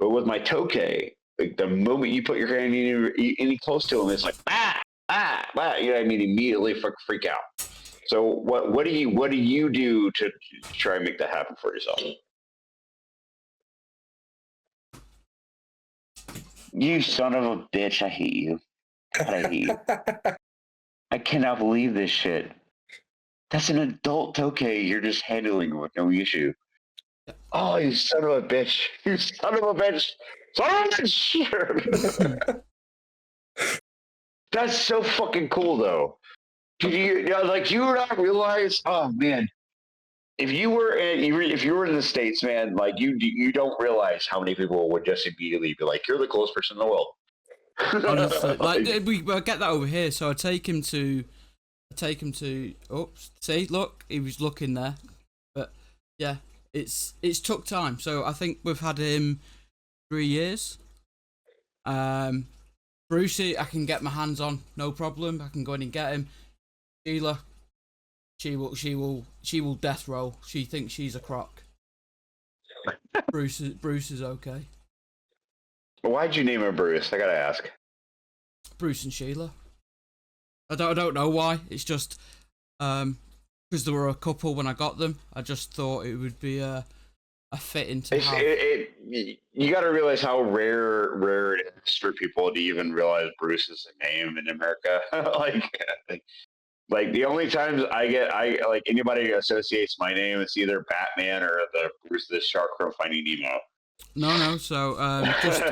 But with my tokay, like the moment you put your hand any close to him, it's like you know what I mean? Immediately freak out. So what do you do to try and make that happen for yourself? You son of a bitch! I hate you. God, I hate you. I cannot believe this shit. That's an adult tokay you're just handling with no issue. Oh, you son of a bitch! You son of a bitch! Son of a bitch! That's so fucking cool, though. Did you not realize? Oh man, if you were in the States, man, like you don't realize how many people would just immediately be like, "You're the coolest person in the world." Honestly, like we get that over here. So I take him to. Oops! See, look, he was looking there, but yeah, it's took time. So I think we've had him 3 years. Brucey, I can get my hands on, no problem. I can go in and get him. Sheila, she will death roll. She thinks she's a croc. Bruce is okay. Why'd you name her Bruce? I gotta ask. Bruce and Sheila. I don't know why. It's just because there were a couple when I got them. I just thought it would be a fitting to have. You got to realize how rare it is for people to even realize Bruce is a name in America. like the only times I like anybody associates my name, it's either Batman or the Bruce the shark from Finding Nemo. No. So just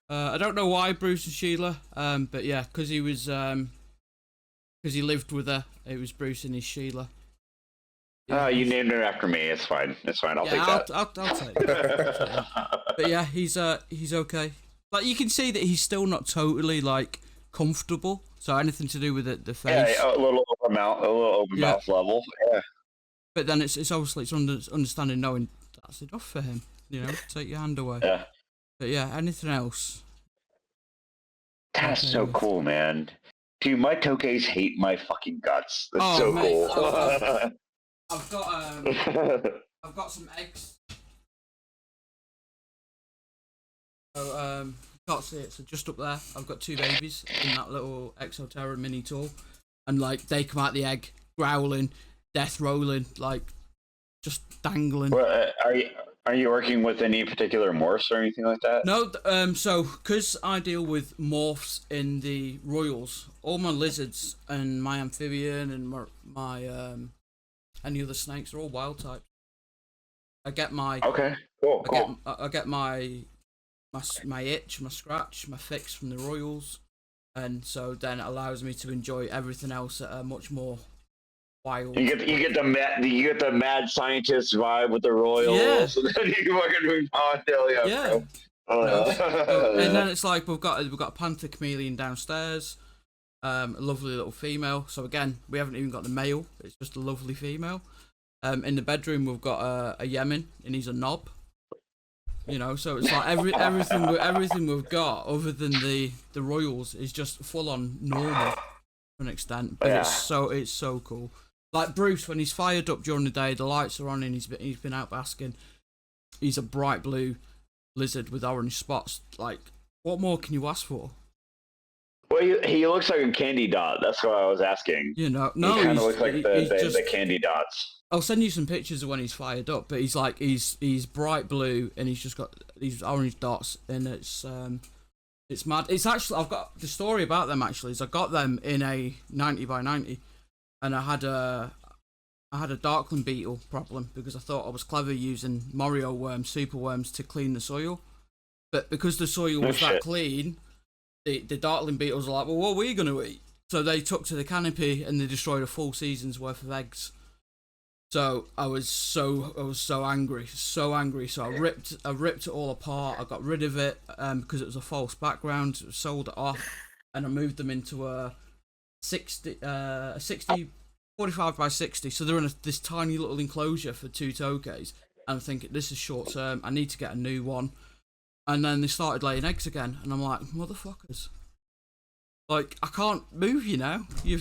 I don't know why Bruce and Sheila. But yeah, because he was because he lived with her. It was Bruce and his Sheila. Yeah, you named her after me. It's fine. I'll take that. I'll take that. But yeah, he's okay. Like you can see that he's still not totally like comfortable So anything to do with the face. Yeah, a little open mouth level. Yeah. But then it's obviously it's understanding, knowing that's enough for him. You know, take your hand away. Yeah. But yeah, anything else? That's so cool, man. Dude, my tokays hate my fucking guts. That's so mate, cool. I've got some eggs. So can't see it. So just up there, I've got 2 babies in that little Exoterra mini tool, and like they come out the egg growling, death rolling, like just dangling. Well, are you working with any particular morphs or anything like that? No, so because I deal with morphs in the Royals, all my lizards and my amphibian and my any other snakes are all wild type. I get my cool. I get my itch, my scratch, my fix from the Royals, and so then it allows me to enjoy everything else at a much more wild. You get the mad scientist vibe with the Royals, and then you fucking move on. Yeah. Bro. And then it's like we've got a panther chameleon downstairs, a lovely little female. So again, we haven't even got the male; it's just a lovely female. In the bedroom, we've got a Yemen, and he's a knob. You know, so it's like everything we've got, other than the Royals, is just full on normal to an extent. But it's so cool. Like Bruce, when he's fired up during the day, the lights are on and he's been out basking. He's a bright blue lizard with orange spots. Like, what more can you ask for? Well, he looks like a candy dot. That's what I was asking. You know, he kind of looks like the candy dots. I'll send you some pictures of when he's fired up. But he's like he's bright blue and he's just got these orange dots, and it's mad. It's actually, I've got the story about them actually. Is I got them in a 90x90, and I had a darkling beetle problem because I thought I was clever using Morio worms, super worms, to clean the soil. But because the soil was that clean, the darkling beetles are like, well, what are we going to eat? So they took to the canopy and they destroyed a full season's worth of eggs. So I was so angry. So I ripped it all apart. I got rid of it because it was a false background. Sold it off, and I moved them into a 45 by 60. So they're in this tiny little enclosure for 2 tokays. And I'm thinking, this is short term. I need to get a new one. And then they started laying eggs again, and I'm like, motherfuckers! Like, I can't move you now. You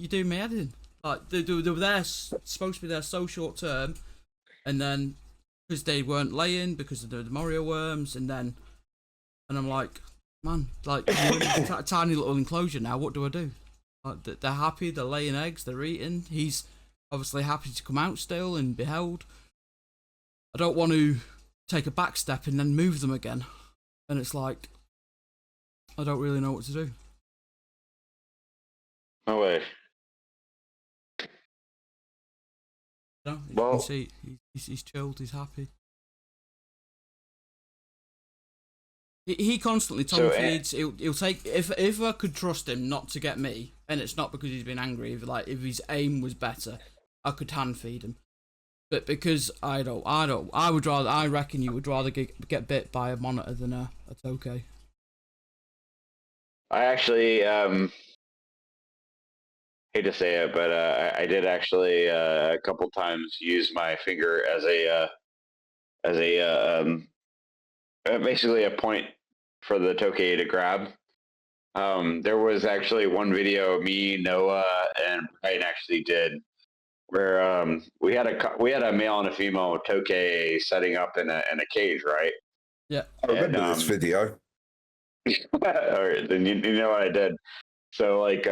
do me head in. Like they were there, supposed to be there so short term, and then because they weren't laying because of the Morio worms, and I'm like, man, like a tiny little enclosure now. What do I do? Like, they're happy, they're laying eggs, they're eating. He's obviously happy to come out still and be held. I don't want to take a back step and then move them again, and it's like I don't really know what to do. No way. No, you can see he's chilled, he's happy. He constantly tongue feeds. He'll take if I could trust him not to get me, and it's not because he's been angry. If his aim was better, I could hand feed him. But because I reckon you would rather get bit by a monitor than a tokay. I actually hate to say it, but I did actually a couple times use my finger as basically a point for the tokay to grab. There was actually one video me, Noah, and Brian actually did where we had a male and a female tokay setting up in a cage, right? Yeah, I remember this video. All right, then you know what I did. So like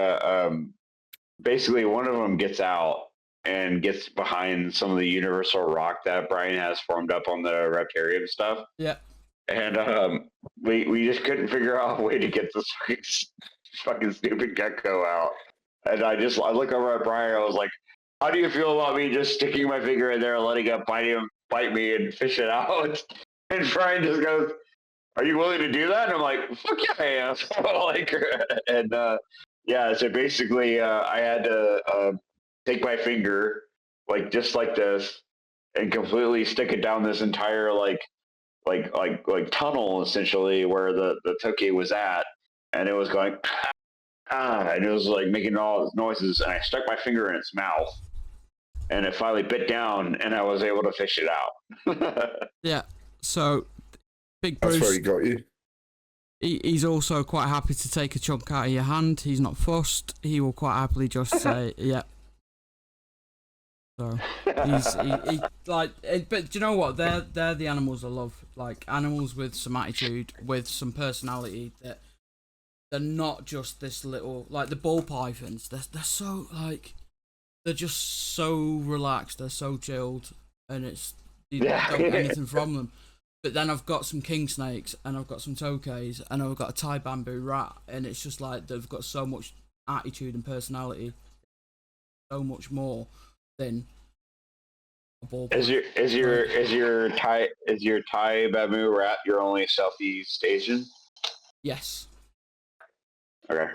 basically one of them gets out and gets behind some of the universal rock that Brian has formed up on the Reptarium stuff. Yeah. And we just couldn't figure out a way to get this fucking stupid gecko out. And I look over at Brian, I was like, how do you feel about me just sticking my finger in there and letting it bite me and fish it out? And Brian just goes, are you willing to do that? And I'm like, fuck yeah, I am. So basically I had to take my finger, like just like this, and completely stick it down this entire like tunnel essentially where the tokay was at, and it was going and it was like making all these noises, and I stuck my finger in its mouth, and it finally bit down, and I was able to fish it out. Yeah. So, Big That's where Bruce, he got you. he's also quite happy to take a chunk out of your hand. He's not fussed. He will quite happily just say, yeah. So, he like, but do you know what? They're the animals I love. Like, animals with some attitude, with some personality, that they're not just this little, like the ball pythons. They're so, like, they're just so relaxed. They're so chilled, and you don't get anything from them. But then I've got some king snakes, and I've got some tokays, and I've got a Thai bamboo rat, and it's just like they've got so much attitude and personality, so much more than a ball. Is your Thai bamboo rat your only Southeast Asian? Yes. Okay.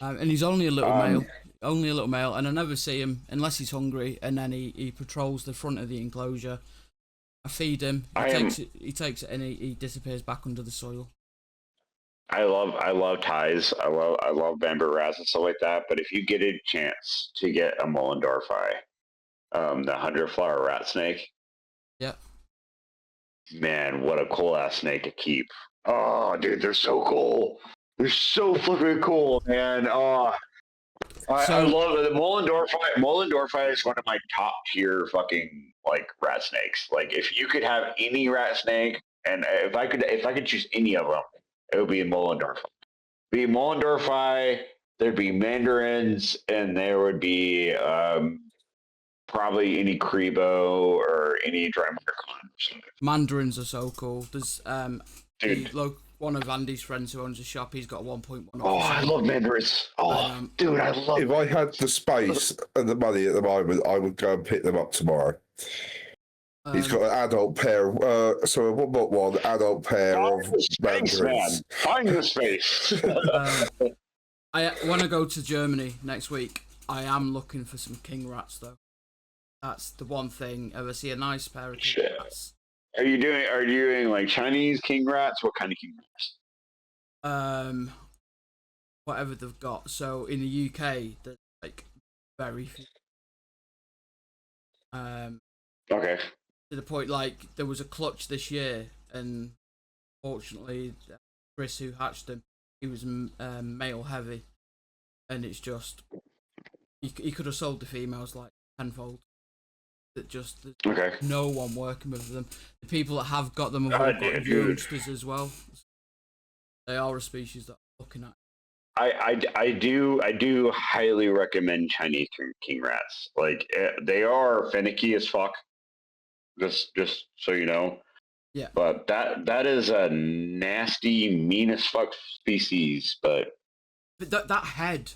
And he's only a little male. Only a little male, and I never see him unless he's hungry, and then he patrols the front of the enclosure. I feed him. He takes it, and he disappears back under the soil. I love ties. I love bamboo rats and stuff like that. But if you get a chance to get a Mollendorfi, the 100-flower rat snake, yeah, man, what a cool ass snake to keep. Oh, dude, they're so cool. They're so fucking cool, man. Oh, I love it. The Mollendorfi. Mollendorfi is one of my top tier fucking like rat snakes. Like, if you could have any rat snake, and if I could choose any of them, it would be a Mollendorfi. Be Mollendorfi. There'd be mandarins, and there would be probably any Crebo or any Drymarchon. Mandarins are so cool. There's one of Andy's friends who owns a shop. He's got a 1.1. Oh, I love mandarins. Oh, dude, I love. If I had the space and the money at the moment, I would go and pick them up tomorrow. He's got an adult pair. So a 1.1 adult pair of mandarins. Find the space. When I go to Germany next week, I am looking for some king rats though. That's the one thing. If I see a nice pair of king rats. Are you doing like Chinese king rats? What kind of king rats? Whatever they've got. So in the UK, there's like very few. Okay. To the point, like, there was a clutch this year, and fortunately, Chris, who hatched him, he was male heavy, and it's just he could have sold the females like tenfold. That just no one working with them. The people that have got them have all got youngsters as well. They are a species that I'm looking at. I do highly recommend Chinese king rats. Like, they are finicky as fuck. Just so you know. Yeah. But that is a nasty, mean as fuck species. But that head,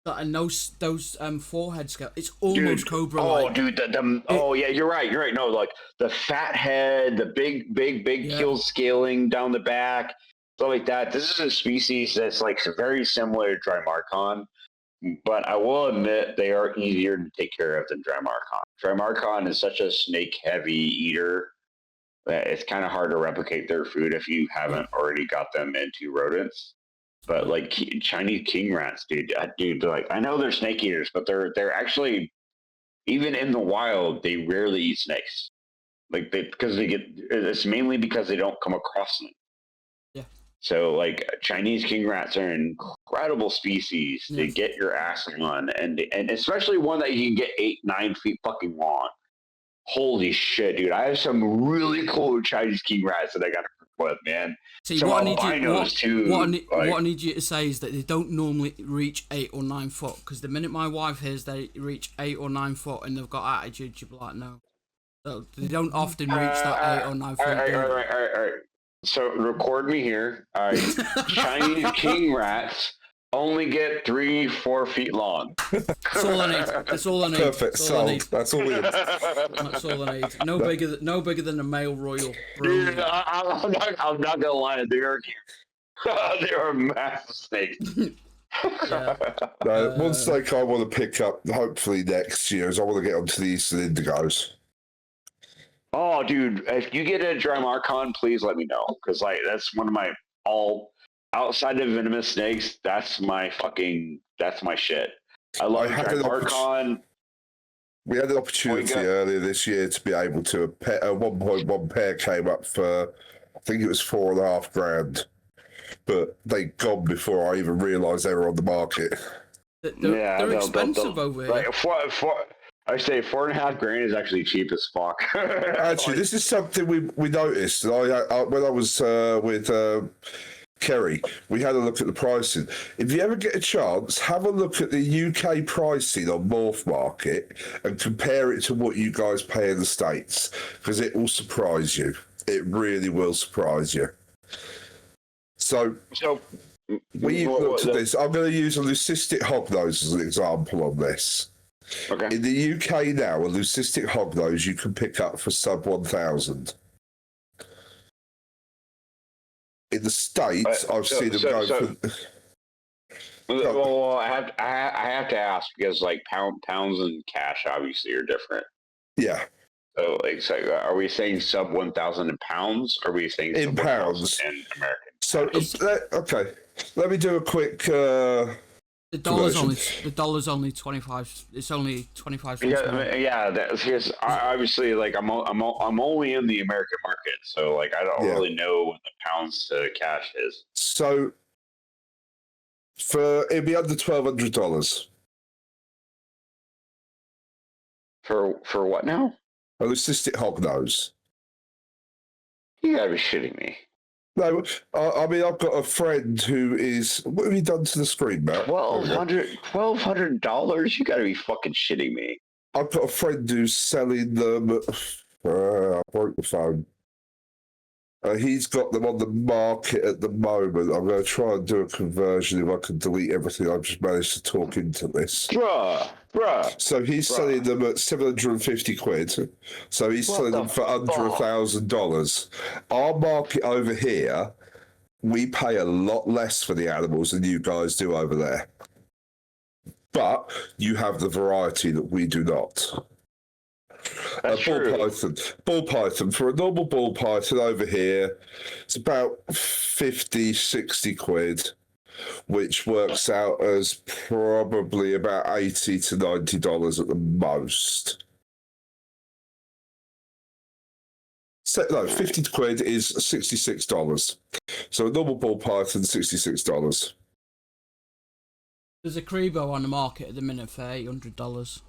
and those forehead scale, it's almost cobra-like. Oh, dude, yeah, you're right. No, like the fat head, the big keeled scaling down the back, stuff like that. This is a species that's like very similar to Drymarchon, but I will admit they are easier to take care of than Drymarchon. Drymarchon is such a snake-heavy eater that it's kind of hard to replicate their food if you haven't already got them into rodents. But like Chinese king rats, dude, like, I know they're snake eaters, but they're actually, even in the wild, they rarely eat snakes. Like, it's mainly because they don't come across them. Yeah. So like Chinese king rats are an incredible species to get your ass on, and especially one that you can get 8-9 feet fucking long. Holy shit, dude! I have some really cool Chinese king rats that I got to work with, man. See, what I need you to say is that they don't normally reach 8 or 9 foot, because the minute my wife hears they reach 8 or 9 foot and they've got attitude, she'll be like, no. So they don't often reach that 8 or 9 foot. All right. So record me here. All right, Chinese king rats only get 3-4 feet long. That's all I need. That's all I need. Perfect. That's all we need. That's all I need. No bigger than a male royal. Dude, I'm not gonna lie. They are massive snakes. One snake I want to pick up, hopefully next year, is I want to get onto the Eastern Indigos. Oh, dude! If you get a Drymarchon, please let me know, because like that's one of my outside of venomous snakes, that's my shit. I love Tribarcon. We had an opportunity earlier this year to be able to, a 1.1 pair came up for, I think it was $4,500, but they gone before I even realised they were on the market. They're expensive over here. Like, I say $4,500 is actually cheap as fuck. Actually, this is something we noticed. When I was with Kerry, we had a look at the pricing. If you ever get a chance, have a look at the UK pricing on Morph Market and compare it to what you guys pay in the States, because it will surprise you. It really will surprise you. So we looked at this. I'm going to use a leucistic hognose as an example on this. Okay. In the UK now, a leucistic hognose you can pick up for sub 1,000. In the States, I've seen them go for. Well, I have to ask because like pounds and cash obviously are different. Yeah. So are we saying sub 1,000 in pounds? Or are we saying in pounds in American? So okay, let me do a quick. The dollar's only 25. It's only 25 cents. Yeah. Because obviously, like I'm only in the American market, so like I don't really know what the pounds to cash is. So it'd be under $1,200. For what now? A leucistic hognose. You gotta be shitting me. No, I mean, I've got a friend who is. What have you done to the screen, Matt? $1,200? You gotta be fucking shitting me. I've got a friend who's selling them. I broke the phone. He's got them on the market at the moment. I'm going to try and do a conversion if I can delete everything. I've just managed to talk into this. Bruh. So he's selling them at 750 quid. So he's selling them for under $1,000. Our market over here, we pay a lot less for the animals than you guys do over there. But you have the variety that we do not. Ball python. For a normal ball python over here, it's about 50, 60 quid, which works out as probably about $80 to $90 at the most. So, no, 50 quid is $66. So a normal ball python, $66. There's a Crebo on the market at the minute for $800.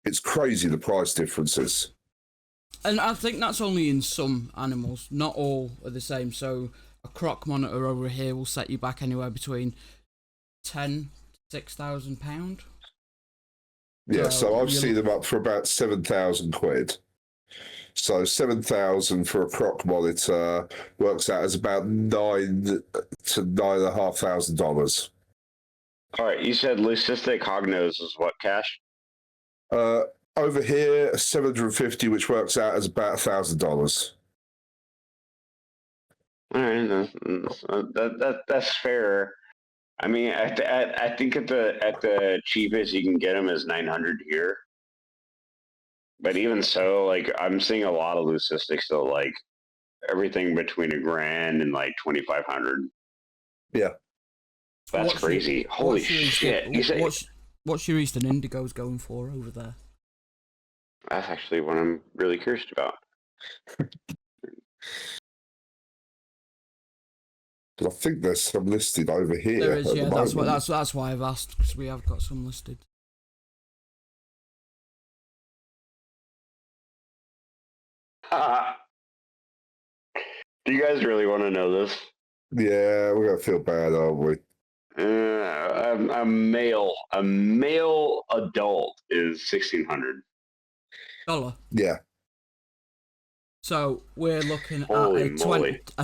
It's crazy the price differences. And I think that's only in some animals. Not all are the same. So a croc monitor over here will set you back anywhere between £10,000 to £6,000. Yeah, so I've seen them up for about 7,000 quid. So 7,000 for a croc monitor works out as about $9,000 to $9,500. All right, you said leucistic hognose is what, cash? Over here, 750, which works out as about $1,000. All right, that's fair. I mean, I think at the cheapest you can get them is 900 here. But even so, like I'm seeing a lot of leucistics still, like everything between $1,000 and like 2,500. Yeah, that's crazy. Holy shit! What's your Eastern Indigos going for over there? That's actually what I'm really curious about. I think there's some listed over here. There is, yeah. That's why I've asked, because we have got some listed. Do you guys really want to know this? Yeah, we're gonna feel bad, aren't we? A male adult is $1,600. Yeah. So we're looking at a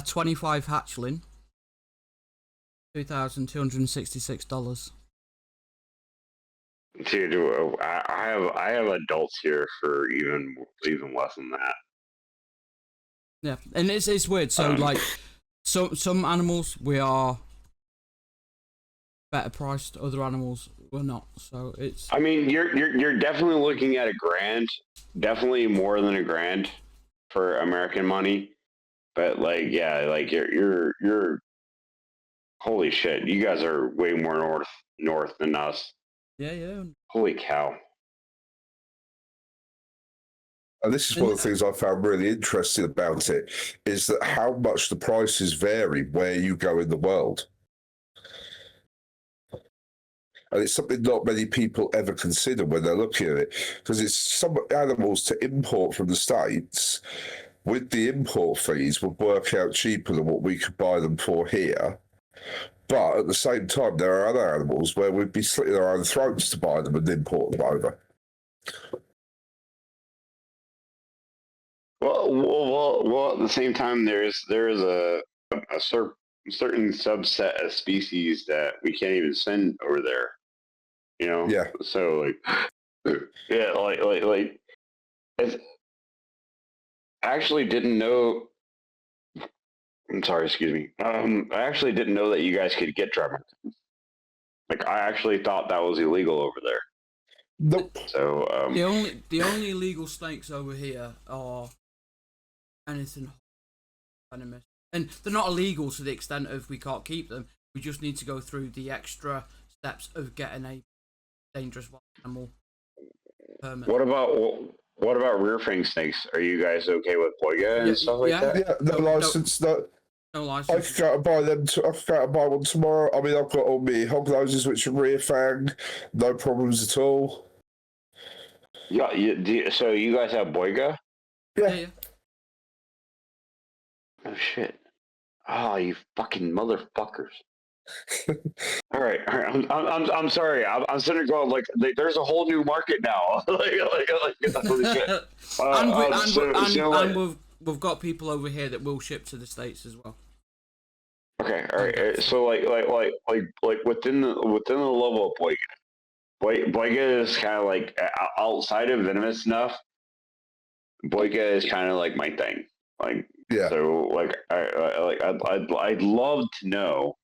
25 hatchling, $2,266. Dude, I have adults here for even less than that. Yeah, and it's weird. So like, some animals we are better priced. Other animals we're not. So it's. I mean, you're definitely looking at $1,000, definitely more than $1,000 for American money. But like, yeah, like you're holy shit, you guys are way more north than us. Yeah. Holy cow. And this is one of the things I found really interesting about it, is that how much the prices vary where you go in the world. And it's something not many people ever consider when they're looking at it, because it's some animals to import from the States with the import fees would work out cheaper than what we could buy them for here. But at the same time, there are other animals where we'd be slitting our own throats to buy them and import them over. Well. At the same time, there is a certain subset of species that we can't even send over there. You know. Yeah. So like, yeah, like. I actually didn't know. I'm sorry. Excuse me. I actually didn't know that you guys could get drum. Like, I actually thought that was illegal over there. Nope. So the only legal snakes over here are anything venomous, and they're not illegal to the extent of we can't keep them. We just need to go through the extra steps of getting a dangerous wild animal permit. What about rear fang snakes? Are you guys okay with boiga and stuff like that? Yeah, no license. No license. I could go and buy them. I could go and buy one tomorrow. I mean, I've got all my hog noses, which are rear fang, no problems at all. Yeah, so you guys have boiga? Yeah. Oh shit! Oh, you fucking motherfuckers! all right. I'm sorry. I'm sitting there going like, there's a whole new market now. like holy shit. And we've got people over here that will ship to the States as well. Okay, all right. So like within the level of boiga is kind of like outside of venomous enough. Boiga is kind of like my thing. Like, yeah. So like I'd love to know.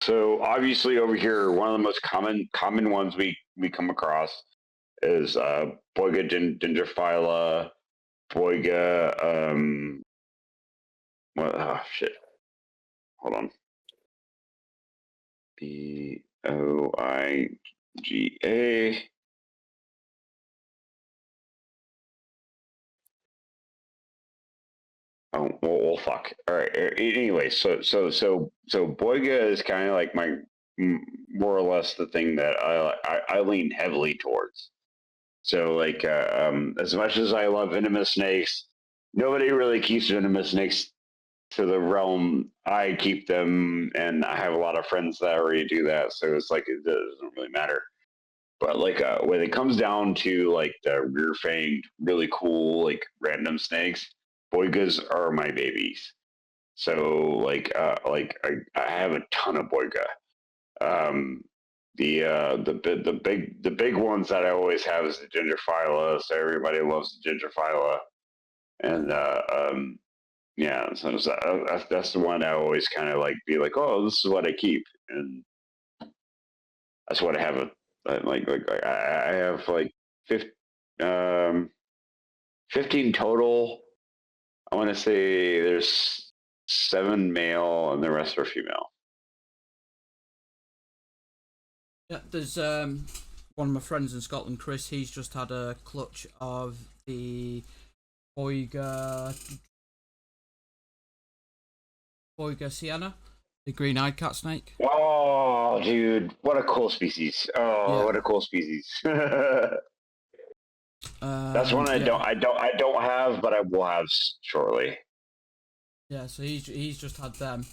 So obviously over here, one of the most common ones we come across is boiga dendrophylla, boiga. What? Oh shit! Hold on. boiga. Oh well, fuck. All right. Anyway, so boiga is kind of like my more or less the thing that I lean heavily towards. So like, as much as I love venomous snakes, nobody really keeps venomous snakes to the realm I keep them, and I have a lot of friends that already do that. So it's like it doesn't really matter. But like when it comes down to like the rear fanged, really cool like random snakes, boigas are my babies. So like I have a ton of boiga. The big ones that I always have is the dendrophylla. So everybody loves the dendrophylla, and yeah, so that's the one I always kind of like be like, oh, this is what I keep, and that's what I have. I have like 15 total. I want to say there's 7 male and the rest are female. Yeah, there's one of my friends in Scotland, Chris. He's just had a clutch of the boiga sienna, the green-eyed cat snake. Oh, dude, what a cool species! Oh, yeah. What a cool species! That's one I don't have, but I will have shortly. Yeah, so he's just had them.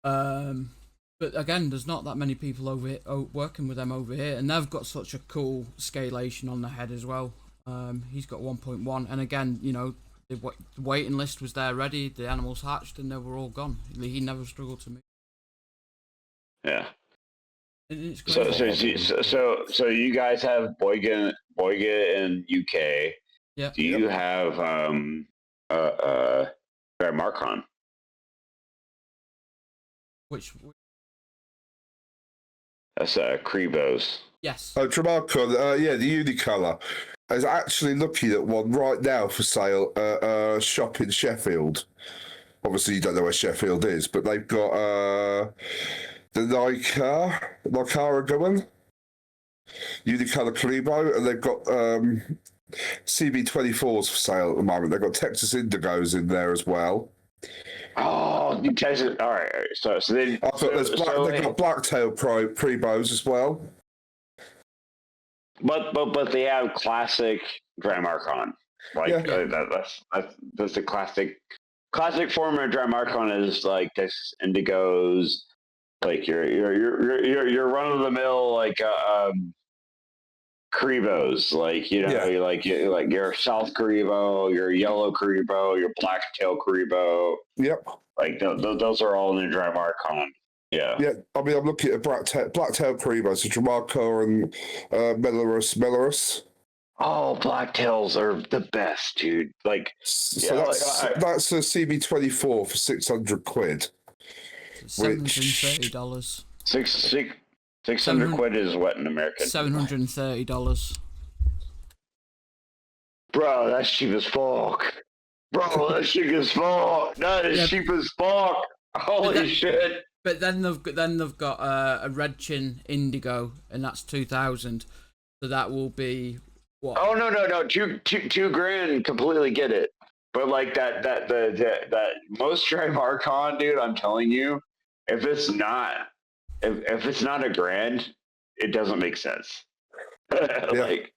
But again, there's not that many people over here working with them over here, and they've got such a cool scalation on the head as well. He's got 1.1, and again, you know, the waiting list was there ready. The animals hatched, and they were all gone. He never struggled to move. Yeah. It's great. So you guys have boiga in UK. Yeah. Do you have Marcon? Which That's Kribos. Yes. Oh, Tremarcon, yeah, the Unicolor. I was actually looking at one right now for sale at a shop in Sheffield. Obviously, you don't know where Sheffield is, but they've got the Nicara going, Unicolor Clibo, and they've got CB24s for sale at the moment. They've got Texas Indigos in there as well. Oh, you Texas. All right. So then. They've got Blacktail Prebos as well. But they have classic Drymarchon. Like Yeah. That's the classic form of Drymarchon is like Texas Indigos, like your run of the mill like Kribos, like you're like your South Karibo, your Yellow Karibo, your Blacktail Karibo. Yep. Like those are all in the Drymarchon. Yeah. Yeah, I mean, I'm looking at Blacktail Karibo, so Dramarco and Melorus. Oh, Blacktails are the best, dude. Like, so that's a CB24 for £600. $730. $600 is what in American? $730. Bro, that's cheap as fuck. Bro, that's cheap as fuck. That is cheap as fuck. Holy shit. But then they've got a Red Chin Indigo, and that's 2,000. So that will be what? Oh no, $2,000, completely get it. But like that most Drymarchon, dude, I'm telling you, if it's not a grand, it doesn't make sense. Like,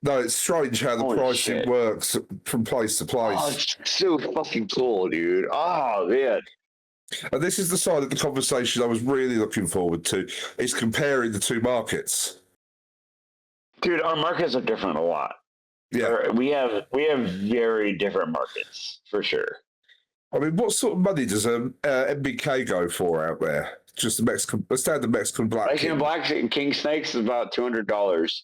no, it's strange how the pricing works from place to place. Oh, it's so fucking cool, dude. Oh man. And this is the side of the conversation I was really looking forward to, is comparing the two markets. Dude, our markets are different a lot. Yeah. We have very different markets, for sure. I mean, what sort of money does MBK go for out there? Just the standard Mexican black Mexican black king snakes is about $200.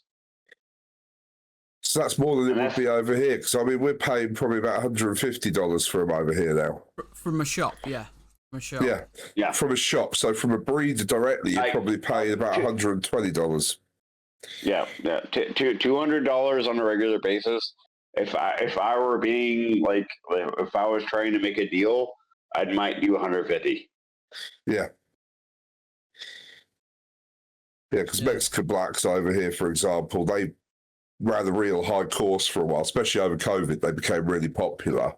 So that's more than it would be over here, because I mean, we're paying probably about $150 for them over here now. From a shop, yeah. Yeah, from a shop. So from a breeder directly, you're probably paying about $120. Yeah, $200 on a regular basis. If I were being like, if I was trying to make a deal, I might do 150. Yeah, because Mexican blacks over here, for example, they ran a real high course for a while, especially over COVID. They became really popular.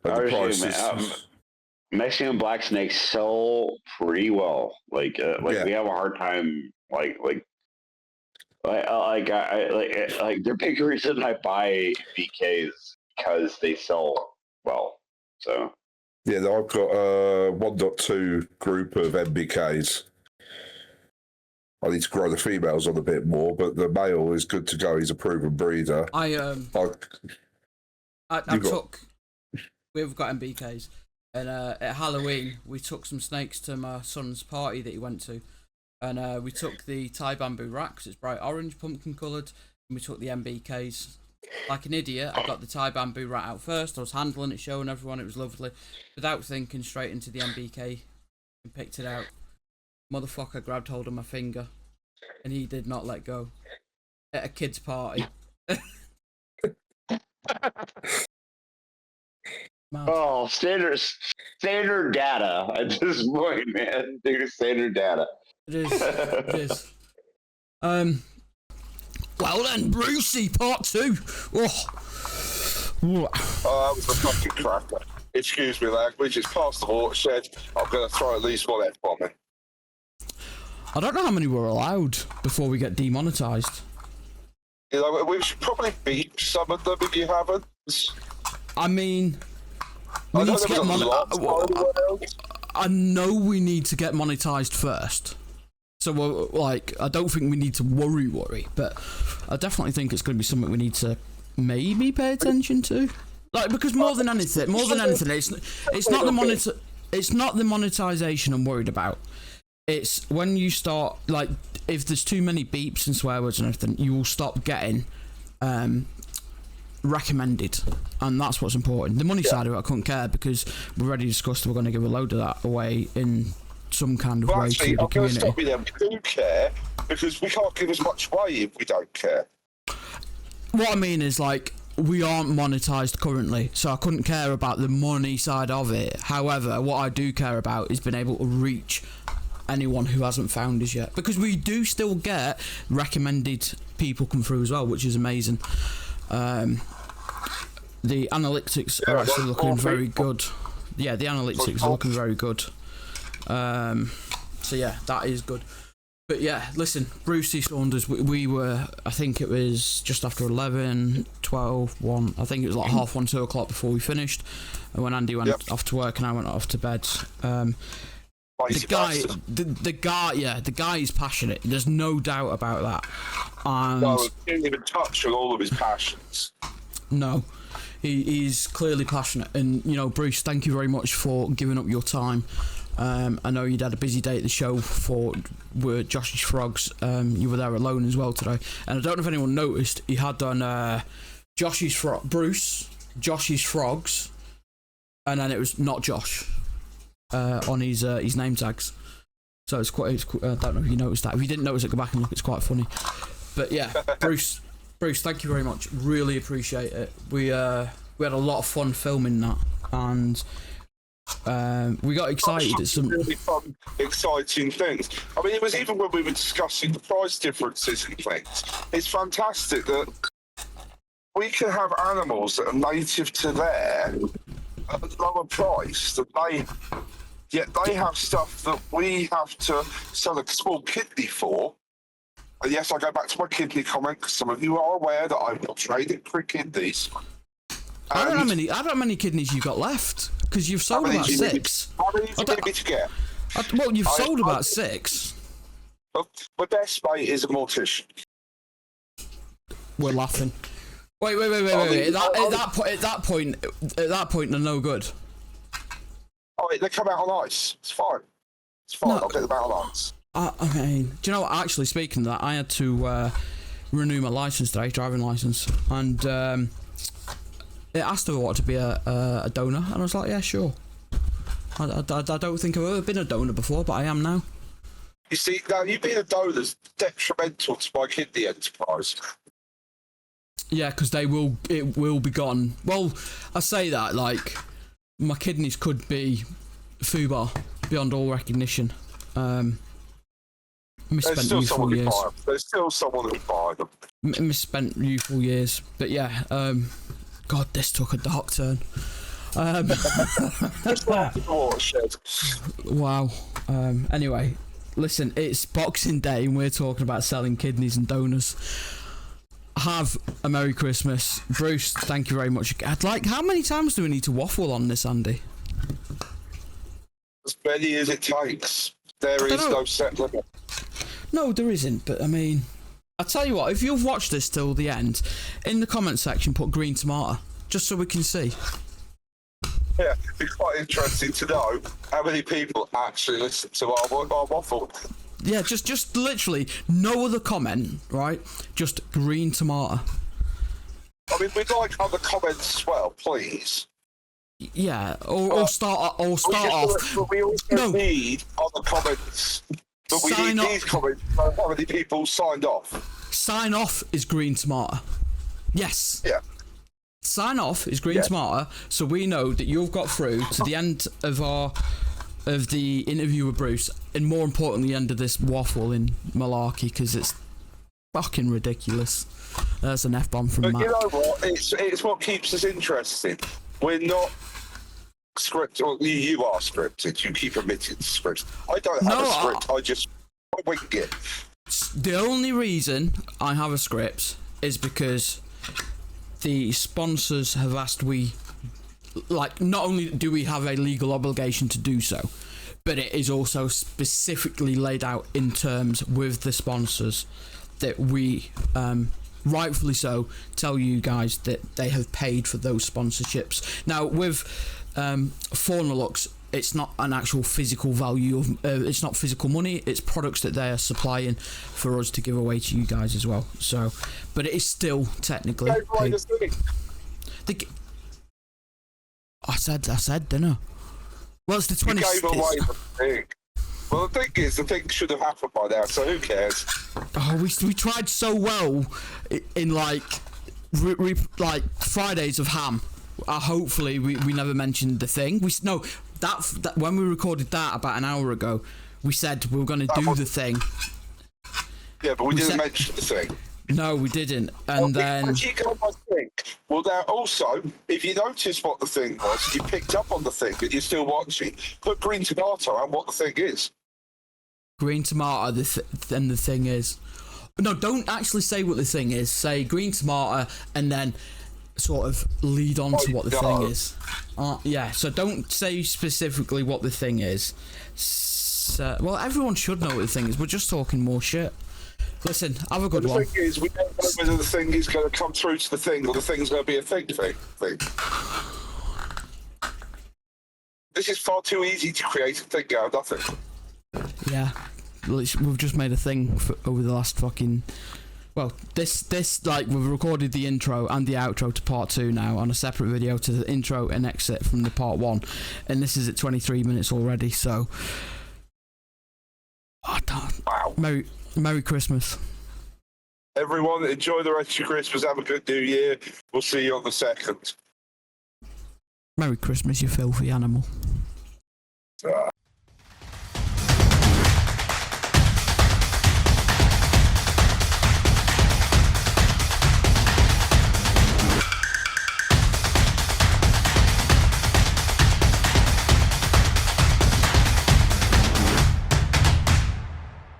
And the prices. Mexican black snakes sell pretty well. We have a hard time the big reason I buy BKs because they sell well. So yeah, I've got a 1.2 group of MBKs. I need to grow the females on a bit more, but the male is good to go. He's a proven breeder. We've got MBKs. And at Halloween, we took some snakes to my son's party that he went to. And we took the Thai bamboo rat, 'cause it's bright orange, pumpkin coloured. And we took the MBKs. Like an idiot, I got the Thai bamboo rat out first. I was handling it, showing everyone. It was lovely. Without thinking, straight into the MBK and picked it out. Motherfucker grabbed hold of my finger. And he did not let go. At a kid's party. Oh, standard data at this point, man. Dude, standard data. It is. Well then, Brucey, part 2. Oh, that was a fucking cracker. Excuse me, language. It's past the watershed. I'm going to throw at least one F-bomb in. I don't know how many we're allowed before we get demonetised. You know, we should probably beep some of them if you haven't. I mean, we need to get I know we need to get monetised first. So, I don't think we need to worry, but I definitely think it's going to be something we need to maybe pay attention to. Because more than anything, it's not the monetisation I'm worried about. It's when you start, if there's too many beeps and swear words and everything, you will stop getting recommended, and that's what's important. The money side of it, I couldn't care, because we already discussed we're going to give a load of that away in some kind of But way actually, to the I'm going to community. stop you there. We do care because we can't give as much away if we don't care. What I mean is, like, we aren't monetized currently, so I couldn't care about the money side of it. However, what I do care about is being able to reach anyone who hasn't found us yet, because we do still get recommended people come through as well, which is amazing. The analytics are actually looking very good. Yeah, the analytics are looking very good. So yeah, that is good. But yeah, listen, Brucey Saunders, we were, I think it was just after 11, 12, 1, I think it was like 1:30, 2 o'clock before we finished, and when Andy went off to work and I went off to bed. The guy is passionate, there's no doubt about that. And No, he didn't even touch on all of his passions. no, he's clearly passionate, and you know, Bruce, thank you very much for giving up your time. I know you'd had a busy day at the show for Josh's Frogs. You were there alone as well today, and I don't know if anyone noticed, he had on Josh's Frogs, and then it was not Josh on his name tags. So it's quite. I don't know if you noticed that. If you didn't notice it, go back and look. It's quite funny. But yeah, Bruce, thank you very much. Really appreciate it. We had a lot of fun filming that, and we got excited at some really fun, exciting things. I mean, it was even when we were discussing the price differences and things. It's fantastic that we can have animals that are native to there at a lower price than they. Yet they have stuff that we have to sell a small kidney for. And yes, I go back to my kidney comment because some of you are aware that I'm not trading for kidneys. I don't know how many kidneys you got left, because you've sold about 6. How many do you need me to get? Well, you've sold about 6. My best mate is a mortician. We're laughing. Wait. At that point, they're no good. Oh, they come out on ice. It's fine. No. I'll get them out on ice. I mean, do you know what? Actually, speaking of that, I had to renew my license today, driving license, and it asked if I wanted to be a donor, and I was like, yeah, sure. I don't think I've ever been a donor before, but I am now. You see, now you being a donor is detrimental to my kidney enterprise. Yeah, because it will be gone. Well, I say that, like, my kidneys could be FUBAR beyond all recognition. Misspent youthful years. There's still someone who buy them. Misspent youthful years, but yeah. God, this took a dark turn. Wow. Anyway, listen, it's Boxing Day and we're talking about selling kidneys and donors. Have a Merry Christmas. Bruce, thank you very much. How many times do we need to waffle on this, Andy? As many as it takes. There is no set limit. No, there isn't, but I mean, I'll tell you what, if you've watched this till the end, in the comment section put green tomato, just so we can see. Yeah, it'd be quite interesting to know how many people actually listen to our waffle. Yeah, just literally no other comment, right? Just green tomato. I mean, we'd like other comments as well, please. Yeah, or start off. But we also need other comments. But we need these comments to know how many people signed off. Sign off is green tomato. Yes. Yeah. Sign off is green tomato, so we know that you've got through to the end of the interview with Bruce, and more importantly, the end of this waffle in malarkey, because it's fucking ridiculous. There's an F-bomb from Matt. But you know what? It's what keeps us interested. We're not scripted. Well, you are scripted. You keep omitting scripts. I don't have a script. I just wing it. The only reason I have a script is because the sponsors have asked not only do we have a legal obligation to do so, but it is also specifically laid out in terms with the sponsors that we, rightfully so, tell you guys that they have paid for those sponsorships. Now, with Faunalux, it's not an actual physical value of it's not physical money, it's products that they are supplying for us to give away to you guys as well. So, but it is still technically I said, didn't I? Well, it's the 20th. You gave away the thing. Well, the thing is, the thing should have happened by now, so who cares? Oh, we tried so well in like like Fridays of ham. Hopefully we never mentioned the thing. That when we recorded that about an hour ago, we said we were going to do the thing. Yeah, but we didn't mention the thing. No, we didn't. And then If you go on my thing, well, now also, if you notice what the thing was, you picked up on the thing, but you're still watching. Put green tomato and what the thing is. green tomato, then the thing is. No, don't actually say what the thing is. Say green tomato, and then sort of lead on to what the thing is. Yeah, so don't say specifically what the thing is. Well, everyone should know what the thing is. We're just talking more shit. Listen, have a good one. The thing is, we don't know whether the thing is going to come through to the thing or the thing's going to be a thing. This is far too easy to create a thing out of nothing. Yeah, we've just made a thing over the last fucking... Well, this like, we've recorded the intro and the outro to part 2 now on a separate video to the intro and exit from the part 1. And this is at 23 minutes already, so... Oh, Wow. Merry Christmas. Everyone, enjoy the rest of your Christmas. Have a good New Year. We'll see you on the 2nd. Merry Christmas, you filthy animal.